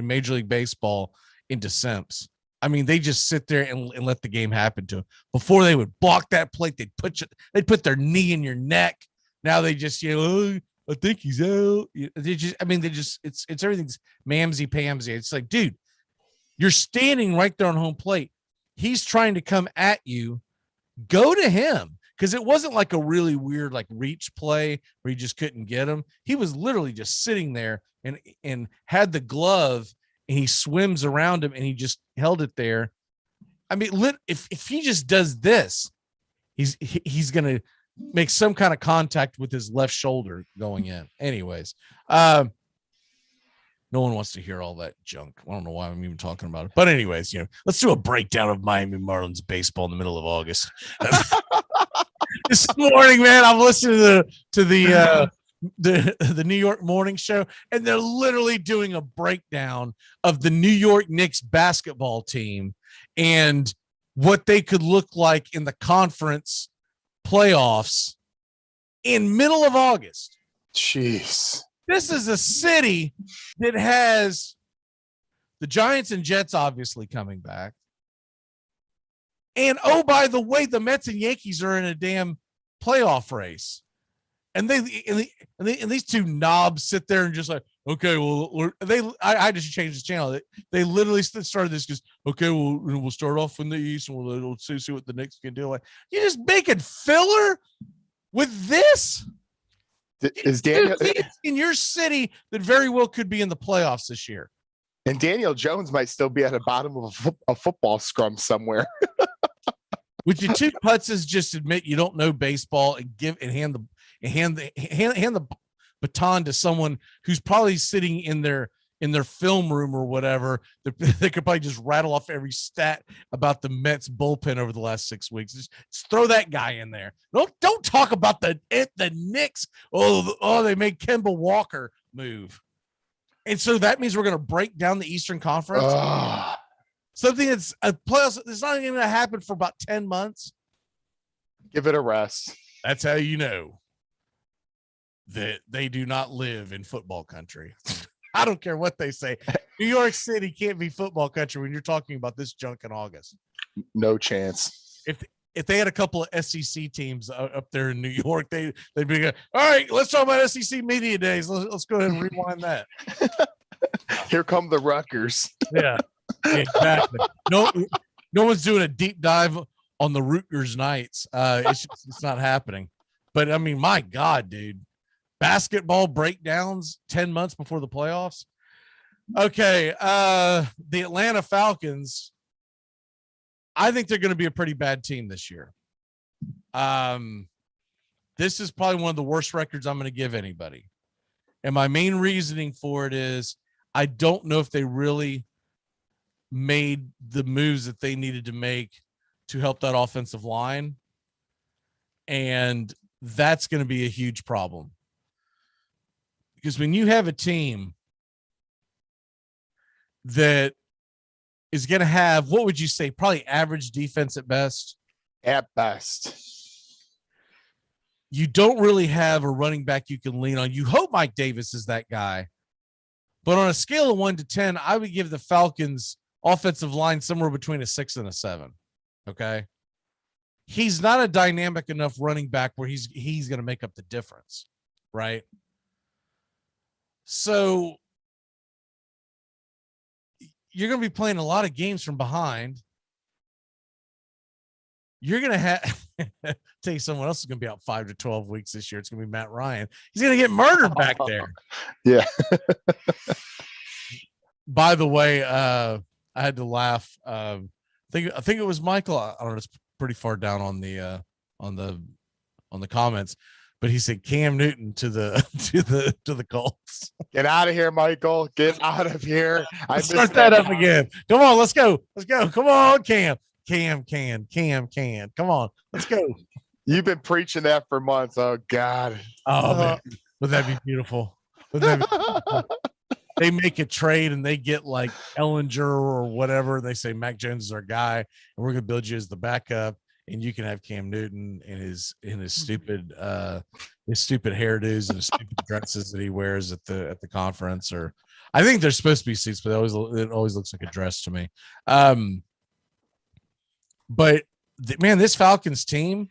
Speaker 16: Major League Baseball into simps. I mean, they just sit there and let the game happen to them. Before they would block that plate, they'd put their knee in your neck. Now they just, I think he's out. It's everything's mamsy pamsy. It's like, dude, you're standing right there on home plate. He's trying to come at you. Go to him. because it wasn't like a really weird like reach play where you just couldn't get him. He was literally just sitting there and had the glove, and he swims around him and he just held it there. I mean, if he just does this, he's gonna make some kind of contact with his left shoulder going in. Anyways, no one wants to hear all that junk. I don't know why I'm even talking about it. But anyways, let's do a breakdown of Miami Marlins baseball in the middle of August. This morning, man, I'm listening to the New York morning show, and they're literally doing a breakdown of the New York Knicks basketball team and what they could look like in the conference playoffs in middle of August.
Speaker 20: Jeez.
Speaker 16: This is a city that has the Giants and Jets obviously coming back. And, oh, by the way, the Mets and Yankees are in a damn playoff race. And these two knobs sit there and just like, okay, well, I just changed the channel. They literally started this because, okay, we'll start off in the East and we'll see what the Knicks can do. Like, you're just making filler with this?
Speaker 20: Is Daniel
Speaker 16: in your city that very well could be in the playoffs this year?
Speaker 20: And Daniel Jones might still be at the bottom of a football scrum somewhere.
Speaker 16: Would you two putzes just admit you don't know baseball and hand the baton to someone who's probably sitting in their film room or whatever? They could probably just rattle off every stat about the Mets bullpen over the last 6 weeks. Just throw that guy in there. Don't talk about the Knicks. Oh, they made Kemba Walker move. And so that means we're going to break down the Eastern Conference. Something that's a playoffs. It's not even going to happen for about 10 months.
Speaker 20: Give it a rest.
Speaker 16: That's how you know that they do not live in football country. I don't care what they say. New York City can't be football country when you're talking about this junk in August.
Speaker 20: No chance.
Speaker 16: If they had a couple of SEC teams up there in New York, they'd be going, all right, let's talk about SEC media days. Let's go ahead and rewind that.
Speaker 20: Here come the Rutgers.
Speaker 16: Yeah, exactly. No one's doing a deep dive on the Rutgers Knights. It's not happening. But I mean, my God, dude. Basketball breakdowns 10 months before the playoffs. Okay. The Atlanta Falcons, I think they're going to be a pretty bad team this year. This is probably one of the worst records I'm going to give anybody. And my main reasoning for it is I don't know if they really made the moves that they needed to make to help that offensive line. And that's going to be a huge problem. Because when you have a team that is going to have, what would you say, probably average defense at best?
Speaker 20: At best.
Speaker 16: You don't really have a running back you can lean on. You hope Mike Davis is that guy. But on a scale of 1 to 10, I would give the Falcons offensive line somewhere between a 6 and a 7. Okay. He's not a dynamic enough running back where he's going to make up the difference. Right. So you're going to be playing a lot of games from behind. You're going to have tell you someone else is going to be out 5 to 12 weeks this year. It's going to be Matt Ryan. He's going to get murdered back there.
Speaker 20: Yeah.
Speaker 16: By the way, I had to laugh. I think it was Michael. I don't know. It's pretty far down on the comments, but he said Cam Newton to the Colts.
Speaker 20: Get out of here, Michael. Get out of here. I
Speaker 16: start that up again. Come on, let's go. Come on, Cam. Come on, let's go.
Speaker 20: You've been preaching that for months. Oh God.
Speaker 16: Oh man, would that be beautiful? They make a trade and they get like Ellinger or whatever. They say Mac Jones is our guy, and we're gonna build you as the backup, and you can have Cam Newton in his stupid hairdos and his stupid dresses that he wears at the conference. Or I think they're supposed to be suits, but it always looks like a dress to me. But man, this Falcons team.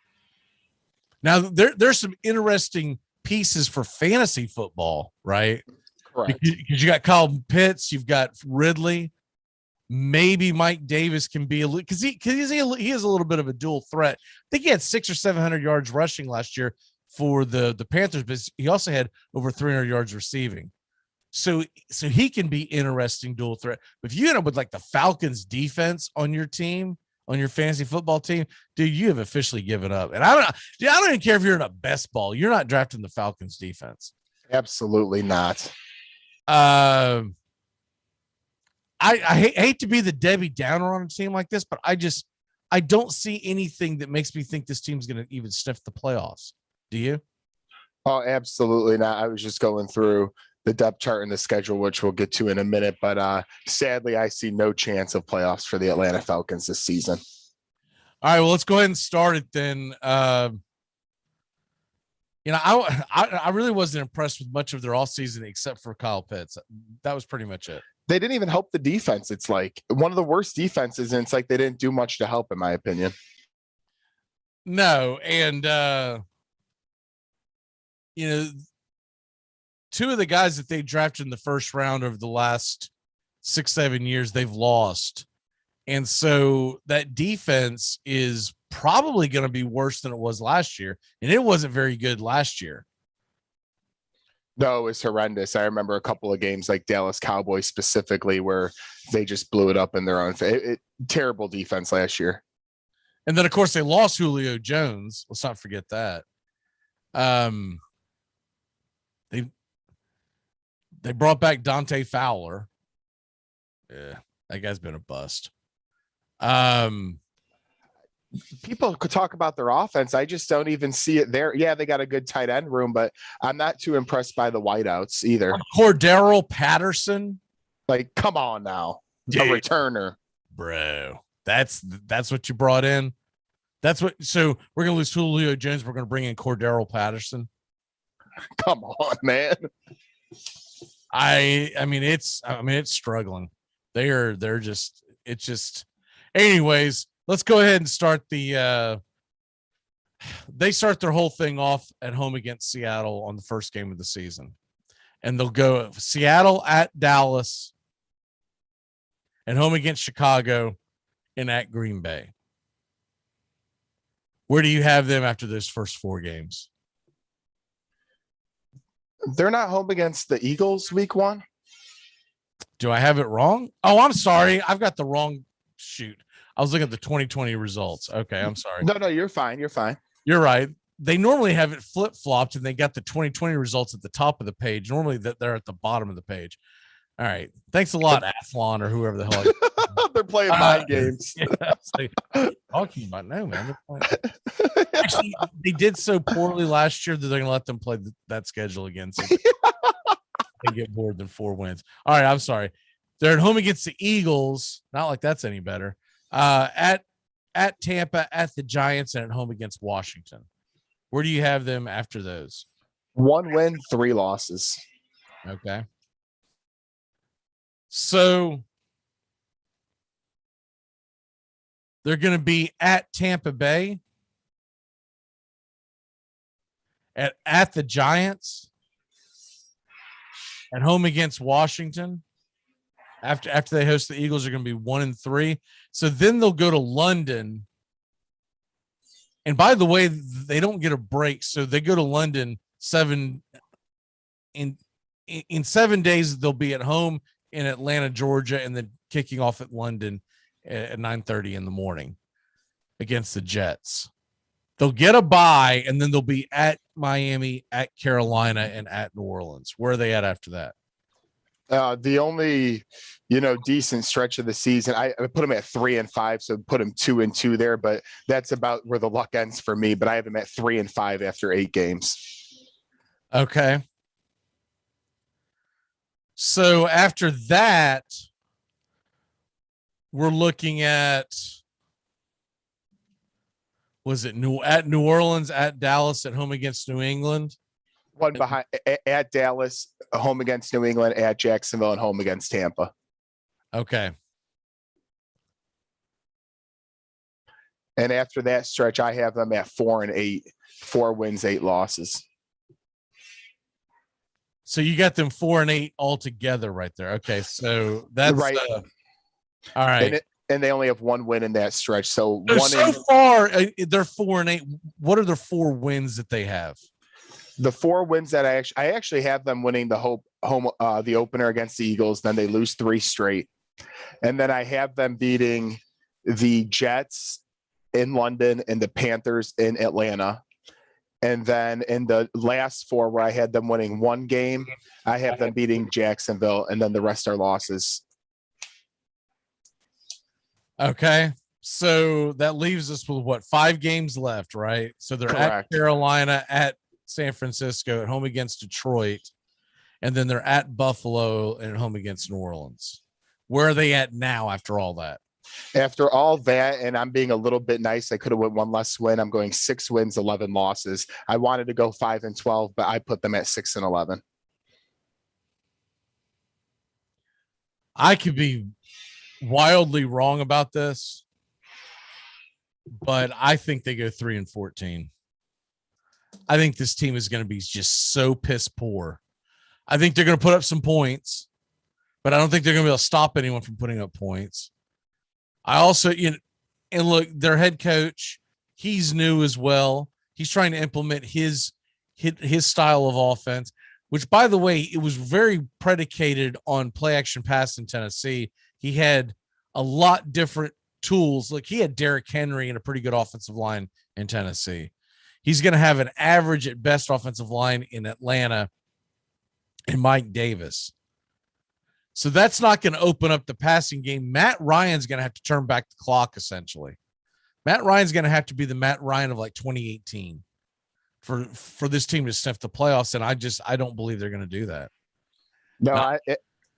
Speaker 16: Now there's some interesting pieces for fantasy football, right?
Speaker 20: Correct.
Speaker 16: Because you got Kyle Pitts, you've got Ridley, Maybe Mike Davis can be because he is a little bit of a dual threat. I think he had 600 or 700 yards rushing last year for the Panthers, but he also had over 300 yards receiving. So he can be interesting dual threat. But if you end up with like the Falcons defense on your team, on your fantasy football team, dude, you have officially given up. And I don't even care if you're in a best ball. You're not drafting the Falcons defense.
Speaker 20: Absolutely not.
Speaker 16: I hate to be the Debbie Downer on a team like this, but I don't see anything that makes me think this team's going to even sniff the playoffs. Do you?
Speaker 20: Oh, absolutely not. I was just going through the depth chart and the schedule, which we'll get to in a minute. But sadly, I see no chance of playoffs for the Atlanta Falcons this season.
Speaker 16: All right, well, let's go ahead and start it then. I really wasn't impressed with much of their offseason except for Kyle Pitts. That was pretty much it.
Speaker 20: They didn't even help the defense. It's like one of the worst defenses, and it's like they didn't do much to help, in my opinion.
Speaker 16: No, and two of the guys that they drafted in the first round over the last 6-7 years, they've lost. And so that defense is probably going to be worse than it was last year. And it wasn't very good last year.
Speaker 20: No, it was horrendous. I remember a couple of games like Dallas Cowboys specifically where they just blew it up in their own terrible defense last year.
Speaker 16: And then, of course, they lost Julio Jones. Let's not forget that. They brought back Dante Fowler. Yeah, that guy's been a bust.
Speaker 20: People could talk about their offense. I just don't even see it there. Yeah, they got a good tight end room, but I'm not too impressed by the wideouts either.
Speaker 16: Cordero Patterson.
Speaker 20: Like, come on now.
Speaker 16: Dude.
Speaker 20: A returner.
Speaker 16: Bro, that's what you brought in. So we're going to lose Julio Jones. We're going to bring in Cordero Patterson.
Speaker 20: Come on, man.
Speaker 16: I mean, it's struggling. Anyways, let's go ahead and start they start their whole thing off at home against Seattle on the first game of the season. And they'll go Seattle at Dallas and home against Chicago and at Green Bay. Where do you have them after those first 4 games?
Speaker 20: They're not home against the Eagles week 1.
Speaker 16: Do I have it wrong? Oh, I'm sorry. I've got the wrong shoot. I was looking at the 2020 results. Okay, I'm sorry.
Speaker 20: No, you're fine. You're fine.
Speaker 16: You're right. They normally have it flip-flopped, and they got the 2020 results at the top of the page. Normally, they're at the bottom of the page. All right. Thanks a lot, Athlon, or whoever the hell.
Speaker 20: They're playing mind games.
Speaker 16: Yeah, talking about no, man. Actually, they did so poorly last year that they're going to let them play that schedule again. So they get more than 4 wins. All right, I'm sorry. They're at home against the Eagles. Not like that's any better. At Tampa, at the Giants, and at home against Washington. Where do you have them after those?
Speaker 20: 1 win, 3 losses.
Speaker 16: Okay. So they're going to be at Tampa Bay, at the Giants, at home against Washington. After they host the Eagles, they're going to be 1-3. So then they'll go to London. And by the way, they don't get a break. So they go to London in 7 days. They'll be at home in Atlanta, Georgia, and then kicking off at London at 9:30 in the morning against the Jets. They'll get a bye, and then they'll be at Miami, at Carolina, and at New Orleans. Where are they at after that?
Speaker 20: The only, decent stretch of the season, I put them at 3-5, so put them 2-2 there, but that's about where the luck ends for me. But I have them at 3-5 after 8 games.
Speaker 16: Okay. So after that, we're looking at, was it at New Orleans, at Dallas, at home against New England?
Speaker 20: One behind at Dallas, home against New England, at Jacksonville, and home against Tampa.
Speaker 16: Okay.
Speaker 20: And after that stretch, I have them at 4-8, 4 wins, 8 losses.
Speaker 16: So you got them 4-8 altogether right there. Okay. So that's
Speaker 20: right.
Speaker 16: All right.
Speaker 20: And they only have one win in that stretch. So
Speaker 16: far, they're 4-8. What are the 4 wins that they have?
Speaker 20: The 4 wins that I actually have them winning the the opener against the Eagles. Then they lose 3 straight. And then I have them beating the Jets in London and the Panthers in Atlanta. And then in the last 4 where I had them winning 1 game, I have them beating Jacksonville, and then the rest are losses.
Speaker 16: Okay. So that leaves us with what, 5 games left, right? So they're
Speaker 20: Correct.
Speaker 16: at Carolina, at San Francisco, at home against Detroit, and then they're at Buffalo and at home against New Orleans. Where are they at now after all that?
Speaker 20: After all that, and I'm being a little bit nice, I could have went 1 less win. I'm going 6 wins, 11 losses. I wanted to go 5-12, but I put them at 6-11.
Speaker 16: I could be wildly wrong about this, but I think they go 3-14. I think this team is going to be just so piss poor. I think they're going to put up some points, but I don't think they're going to be able to stop anyone from putting up points. I also, and look, their head coach, he's new as well. He's trying to implement his style of offense, which, by the way, it was very predicated on play action pass in Tennessee. He had a lot different tools. Like, he had Derrick Henry and a pretty good offensive line in Tennessee. He's going to have an average at best offensive line in Atlanta and Mike Davis. So that's not going to open up the passing game. Matt Ryan's going to have to turn back the clock, essentially. Matt Ryan's going to have to be the Matt Ryan of like 2018 for this team to sniff the playoffs, and I don't believe they're going to do that.
Speaker 20: No,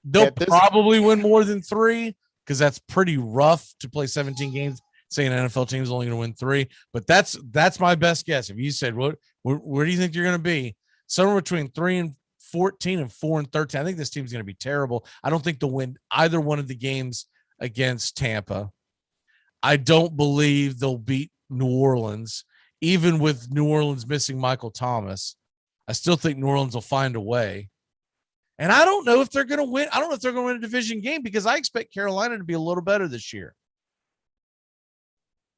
Speaker 16: they'll probably win more than 3 because that's pretty rough to play 17 games. Saying an NFL team is only going to win 3, but that's my best guess. If you said where do you think you're going to be? Somewhere between 3-14 and 4-13. I think this team's going to be terrible. I don't think they'll win either one of the games against Tampa. I don't believe they'll beat New Orleans, even with New Orleans missing Michael Thomas. I still think New Orleans will find a way. And I don't know if they're going to win. I don't know if they're going to win a division game because I expect Carolina to be a little better this year.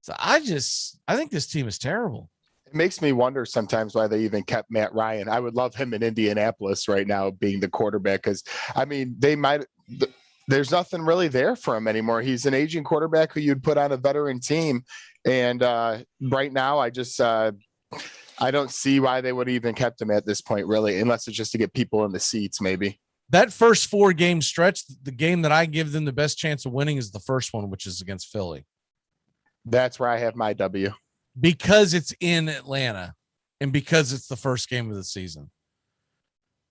Speaker 16: So I think this team is terrible.
Speaker 20: It makes me wonder sometimes why they even kept Matt Ryan. I would love him in Indianapolis right now being the quarterback because, I mean, there's nothing really there for him anymore. He's an aging quarterback who you'd put on a veteran team. And right now, I don't see why they would have even kept him at this point, really, unless it's just to get people in the seats, maybe.
Speaker 16: That first 4-game stretch, the game that I give them the best chance of winning is the first one, which is against Philly.
Speaker 20: That's where I have my W.
Speaker 16: Because it's in Atlanta and because it's the first game of the season.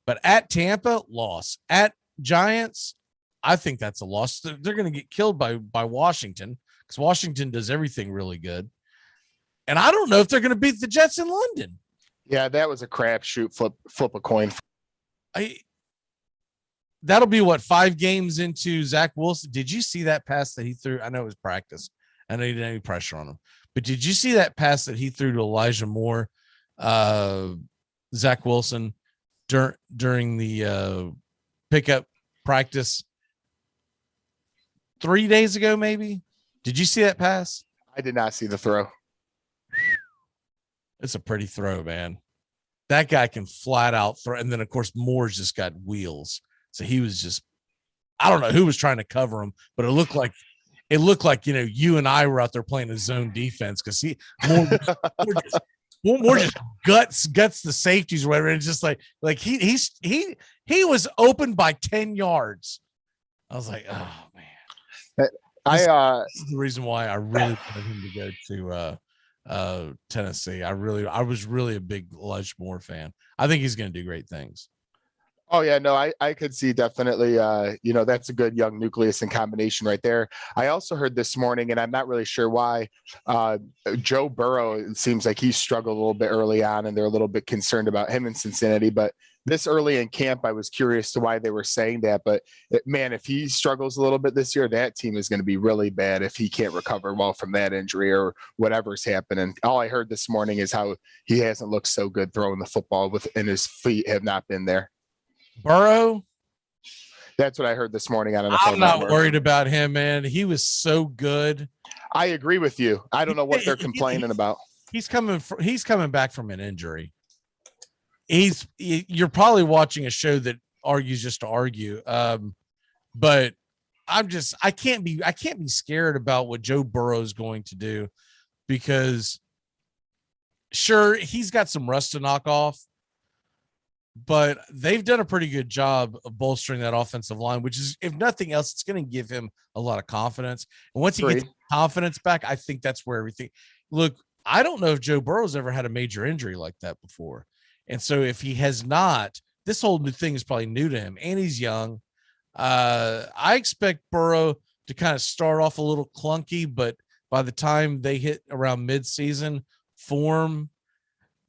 Speaker 16: But at Tampa, loss. At Giants, I think that's a loss. They're going to get killed by Washington because Washington does everything really good. And I don't know if they're going to beat the Jets in London.
Speaker 20: Yeah, that was a crapshoot. Flip a coin.
Speaker 16: That'll be 5 games into Zach Wilson. Did you see that pass that he threw? I know it was practice. I know he didn't have any pressure on him. But did you see that pass that he threw to Elijah Moore, Zach Wilson, during the pickup practice 3 days ago, maybe? Did you see that pass?
Speaker 20: I did not see the throw.
Speaker 16: It's a pretty throw, man. That guy can flat out throw. And then, of course, Moore's just got wheels. So he was just, I don't know who was trying to cover him, but it looked like, you and I were out there playing a zone defense because Moore just guts the safeties or whatever. And it's just like he was open by 10 yards. I was like, oh man. This is the reason why I really wanted him to go to Tennessee. I was really a big Elijah Moore fan. I think he's going to do great things.
Speaker 20: Oh, yeah, no, I could see definitely, that's a good young nucleus and combination right there. I also heard this morning, and I'm not really sure why, Joe Burrow, it seems like he struggled a little bit early on, and they're a little bit concerned about him in Cincinnati. But this early in camp, I was curious to why they were saying that. But, man, if he struggles a little bit this year, that team is going to be really bad if he can't recover well from that injury or whatever's happening. All I heard this morning is how he hasn't looked so good throwing the football and his feet have not been there.
Speaker 16: Burrow?
Speaker 20: That's what I heard this morning on NFL
Speaker 16: I'm not
Speaker 20: Network.
Speaker 16: worried about him, man. He was so good.
Speaker 20: I agree with you. I don't know what they're complaining about.
Speaker 16: He's coming back from an injury. You're probably watching a show that argues just to argue. But I can't be scared about what Joe Burrow is going to do, because sure, he's got some rust to knock off, but they've done a pretty good job of bolstering that offensive line, which is, if nothing else, it's going to give him a lot of confidence. And once he gets confidence back, I think that's where everything. Look, I don't know if Joe Burrow's ever had a major injury like that before. And so if he has not, this whole new thing is probably new to him, and he's young. I expect Burrow to kind of start off a little clunky, but by the time they hit around mid-season form,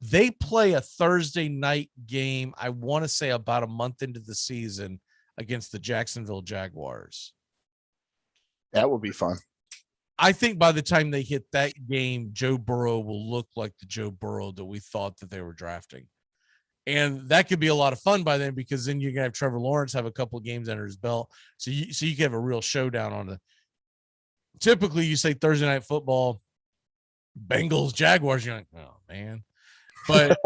Speaker 16: they play a Thursday night game, I want to say about a month into the season, against the Jacksonville Jaguars.
Speaker 20: That will be fun.
Speaker 16: I think by the time they hit that game, Joe Burrow will look like the Joe Burrow that we thought that they were drafting. And that could be a lot of fun by then, because then you're going to have Trevor Lawrence have a couple of games under his belt. So you can have a real showdown on typically you say Thursday night football, Bengals, Jaguars, you're like, oh man. But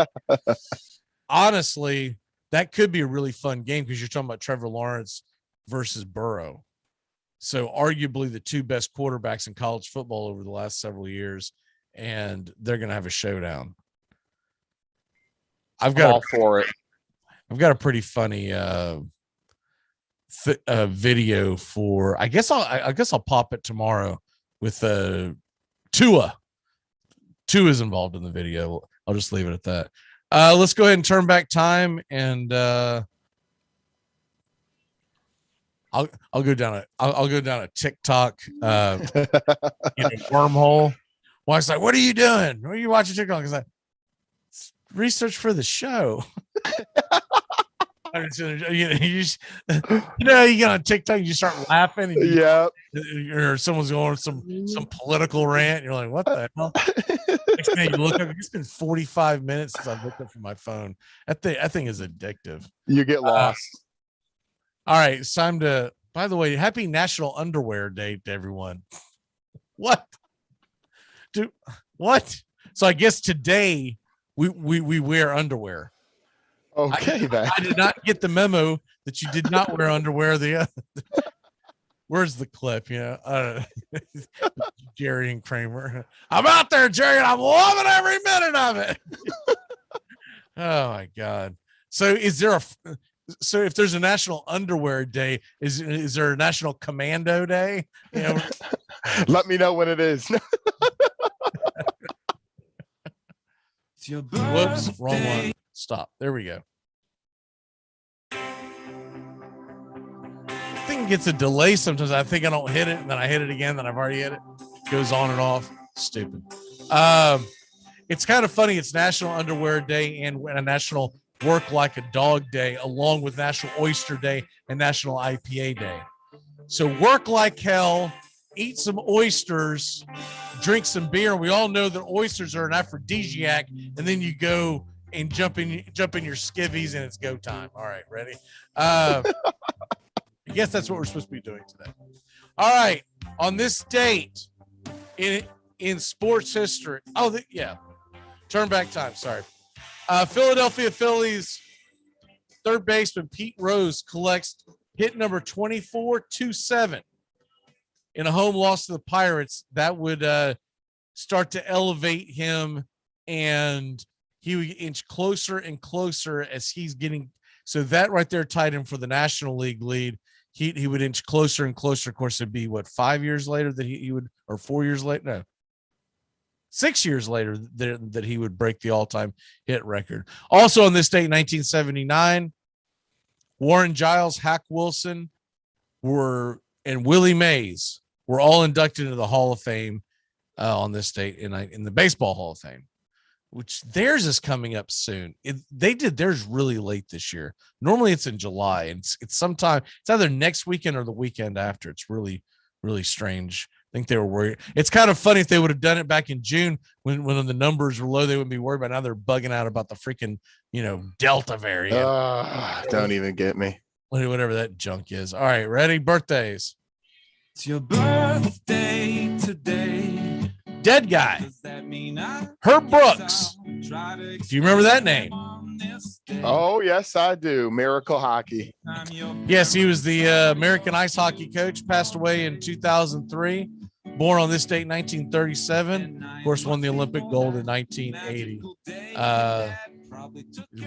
Speaker 16: honestly, that could be a really fun game, because you're talking about Trevor Lawrence versus Burrow. So arguably the two best quarterbacks in college football over the last several years, and they're going to have a showdown. I've got a pretty funny video for. I guess I'll pop it tomorrow with Tua. Tua's involved in the video. I'll just leave it at that. Let's go ahead and turn back time, and I'll go down a TikTok wormhole. Well, I was like, "What are you doing? What are you watching TikTok?" Because research for the show. You get on TikTok, you start laughing, and or someone's going some political rant. And you're like, what the hell? Next thing you look up, it's been 45 minutes since I've looked up from my phone. That thing is addictive.
Speaker 20: You get lost.
Speaker 16: All right, it's time to. By the way, happy National Underwear Day to everyone. What? What? So I guess today we wear underwear.
Speaker 20: Okay,
Speaker 16: I did not get the memo that you did not wear underwear. Where's the clip? Jerry and Kramer. I'm out there, Jerry, and I'm loving every minute of it. Oh my God. So if there's a National Underwear Day, is there a National Commando Day?
Speaker 20: Let me know when it is.
Speaker 16: Whoops, wrong one. Stop. There we go. Thing gets a delay sometimes. I think I don't hit it, and then I hit it again, then I've already hit it. Goes on and off. Stupid. It's kind of funny. It's National Underwear Day and a National Work Like a Dog Day, along with National Oyster Day and National IPA Day. So work like hell, eat some oysters, drink some beer. We all know that oysters are an aphrodisiac, and then you go and jump in your skivvies, and it's go time. All right, ready? I guess that's what we're supposed to be doing today. All right, on this date in sports history. Turn back time. Sorry. Philadelphia Phillies third baseman Pete Rose collects hit number 24-7 in a home loss to the Pirates. That would start to elevate him, and he would inch closer and closer as he's getting. So that right there tied him for the National League lead. He would inch closer and closer. Of course, it'd be 5 years later that he would, or 4 years later? No, 6 years later that he would break the all-time hit record. Also on this date, 1979, Warren Giles, Hack Wilson and Willie Mays were all inducted into the Hall of Fame on this date in the Baseball Hall of Fame, which theirs is coming up soon. They did theirs really late this year. Normally it's in July, and it's sometime. It's either next weekend or the weekend after. It's really, really strange. I think they were worried. It's kind of funny if they would have done it back in June when the numbers were low. They wouldn't be worried about. Now they're bugging out about the freaking Delta variant.
Speaker 20: Don't even get me.
Speaker 16: Whatever that junk is. All right, ready? Birthdays.
Speaker 6: It's your birthday today.
Speaker 16: Dead guy. Herb Brooks. Do you remember that name?
Speaker 20: Oh, yes, I do. Miracle Hockey.
Speaker 16: Yes, he was the American ice hockey coach, passed away in 2003. Born on this date, 1937. Of course, won the Olympic gold in 1980.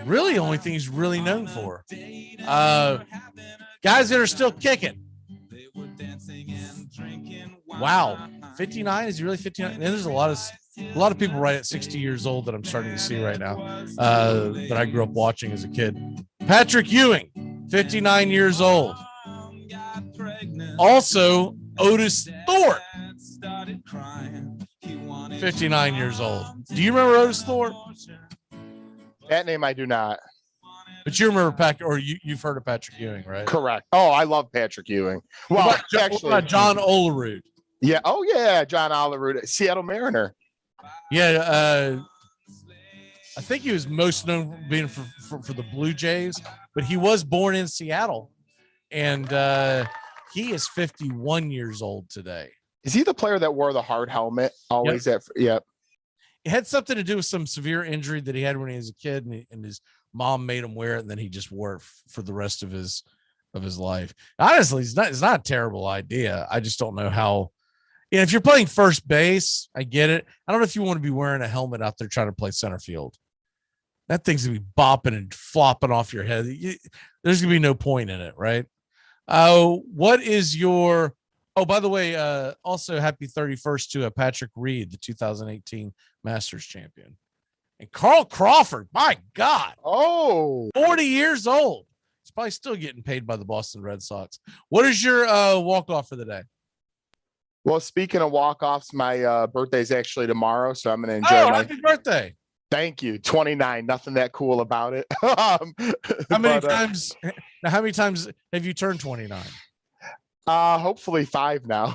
Speaker 16: Really, the only thing he's really known for. Guys that are still kicking. Wow, 59? Is he really 59? And there's a lot of people right at 60 years old that I'm starting to see right now that I grew up watching as a kid. Patrick Ewing, 59 years old. Also, Otis Thorpe, 59 years old. Do you remember Otis Thorpe?
Speaker 20: That name I do not.
Speaker 16: But you remember Patrick, or you've heard of Patrick Ewing, right?
Speaker 20: Correct. Oh, I love Patrick Ewing. Well,
Speaker 16: what about John Olerud?
Speaker 20: Yeah. Oh, yeah. John Olerud, Seattle Mariner.
Speaker 16: Yeah. I think he was most known being for the Blue Jays, but he was born in Seattle, and he is 51 years old today.
Speaker 20: Is he the player that wore the hard helmet always? Yep.
Speaker 16: It had something to do with some severe injury that he had when he was a kid, and his mom made him wear it, and then he just wore it for the rest of his life. Honestly, it's not a terrible idea. I just don't know how. Yeah, if you're playing first base, I get it. I don't know if you want to be wearing a helmet out there trying to play center field. That thing's gonna be bopping and flopping off your head. There's gonna be no point in it, right? What is your? Oh, by the way, also happy 31st to Patrick Reed, the 2018 Masters champion, and Carl Crawford. My God, 40 years old. He's probably still getting paid by the Boston Red Sox. What is your walk-off for the day?
Speaker 20: Well, speaking of walk-offs, my birthday is actually tomorrow, so I'm going to enjoy my
Speaker 16: happy birthday.
Speaker 20: Thank you. 29. Nothing that cool about it.
Speaker 16: How many times have you turned 29?
Speaker 20: Hopefully 5 now.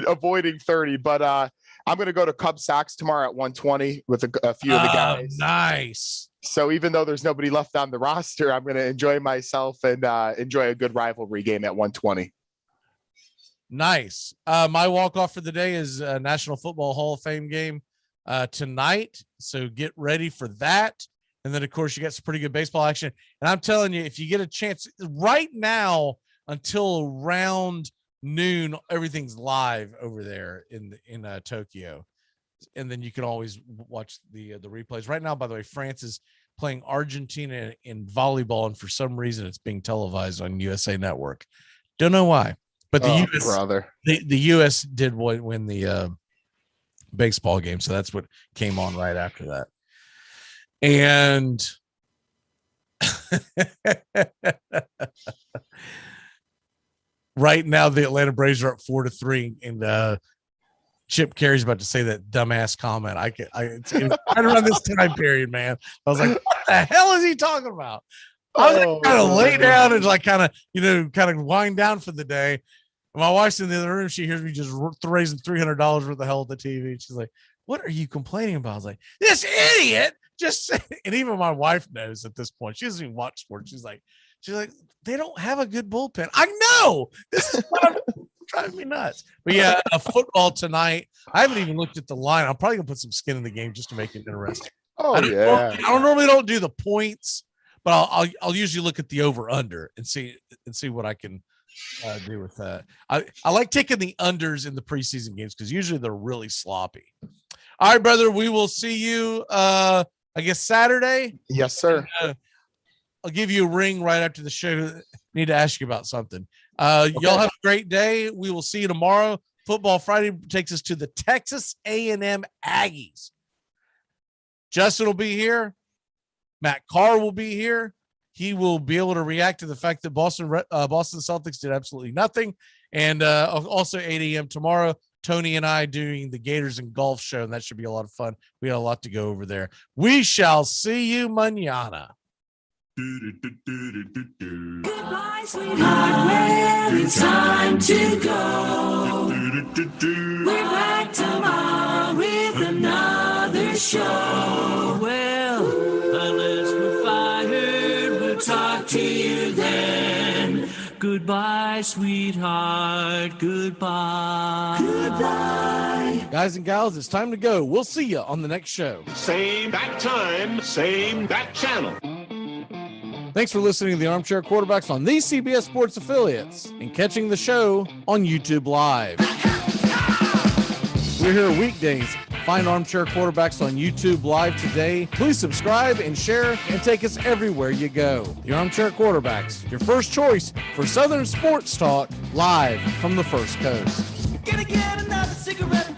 Speaker 20: Avoiding 30, but I'm going to go to Cub Sox tomorrow at 1:20 with a few of the guys.
Speaker 16: Nice.
Speaker 20: So even though there's nobody left on the roster, I'm going to enjoy myself and enjoy a good rivalry game at 1:20.
Speaker 16: Nice. My walk-off for the day is a National Football Hall of Fame game tonight. So get ready for that. And then, of course, you got some pretty good baseball action. And I'm telling you, if you get a chance right now until around noon, everything's live over there in Tokyo. And then you can always watch the replays. Right now, by the way, France is playing Argentina in volleyball, and for some reason it's being televised on USA Network. Don't know why. But the US did win the baseball game, so that's what came on right after that. And right now the Atlanta Braves are up 4-3, and Chip Carey's about to say that dumbass comment. It's right around this time period, man. I was like, what the hell is he talking about? I was kind of lay down and kind of wind down for the day. My wife's in the other room. She hears me just raising $300 worth of hell at the TV. She's like, what are you complaining about? I was like, this idiot just said, and even my wife knows at this point. She doesn't even watch sports. She's like, they don't have a good bullpen. I know. This is driving me nuts. But yeah, football tonight. I haven't even looked at the line. I'm probably gonna put some skin in the game just to make it interesting. I normally don't do the points, but I'll usually look at the over under and see what I can do with that. I like taking the unders in the preseason games because usually they're really sloppy. All right, brother, we will see you I guess Saturday.
Speaker 20: Yes, sir.
Speaker 16: And, I'll give you a ring right after the show. Need to ask you about something. Y'all have a great day. We will see you tomorrow. Football Friday takes us to the Texas A&M Aggies. Justin will be here. Matt Carr will be here. He will be able to react to the fact that Boston Celtics did absolutely nothing. And also 8 a.m. tomorrow, Tony and I doing the Gators and Golf show, and that should be a lot of fun. We got a lot to go over there. We shall see you mañana.
Speaker 6: Goodbye, sweetheart. Well, it's time to go. We're back tomorrow with another show. Well, unless we're fired, we'll talk to you then.
Speaker 9: Goodbye, sweetheart. Goodbye.
Speaker 16: Goodbye. Guys and gals, it's time to go. We'll see you on the next show.
Speaker 11: Same bat time, same bat channel.
Speaker 16: Thanks for listening to the Armchair Quarterbacks on these CBS Sports affiliates and catching the show on YouTube Live. We're here weekdays. Find Armchair Quarterbacks on YouTube Live today. Please subscribe and share and take us everywhere you go. The Armchair Quarterbacks, your first choice for Southern sports talk, live from the First Coast.
Speaker 6: Gonna get another cigarette.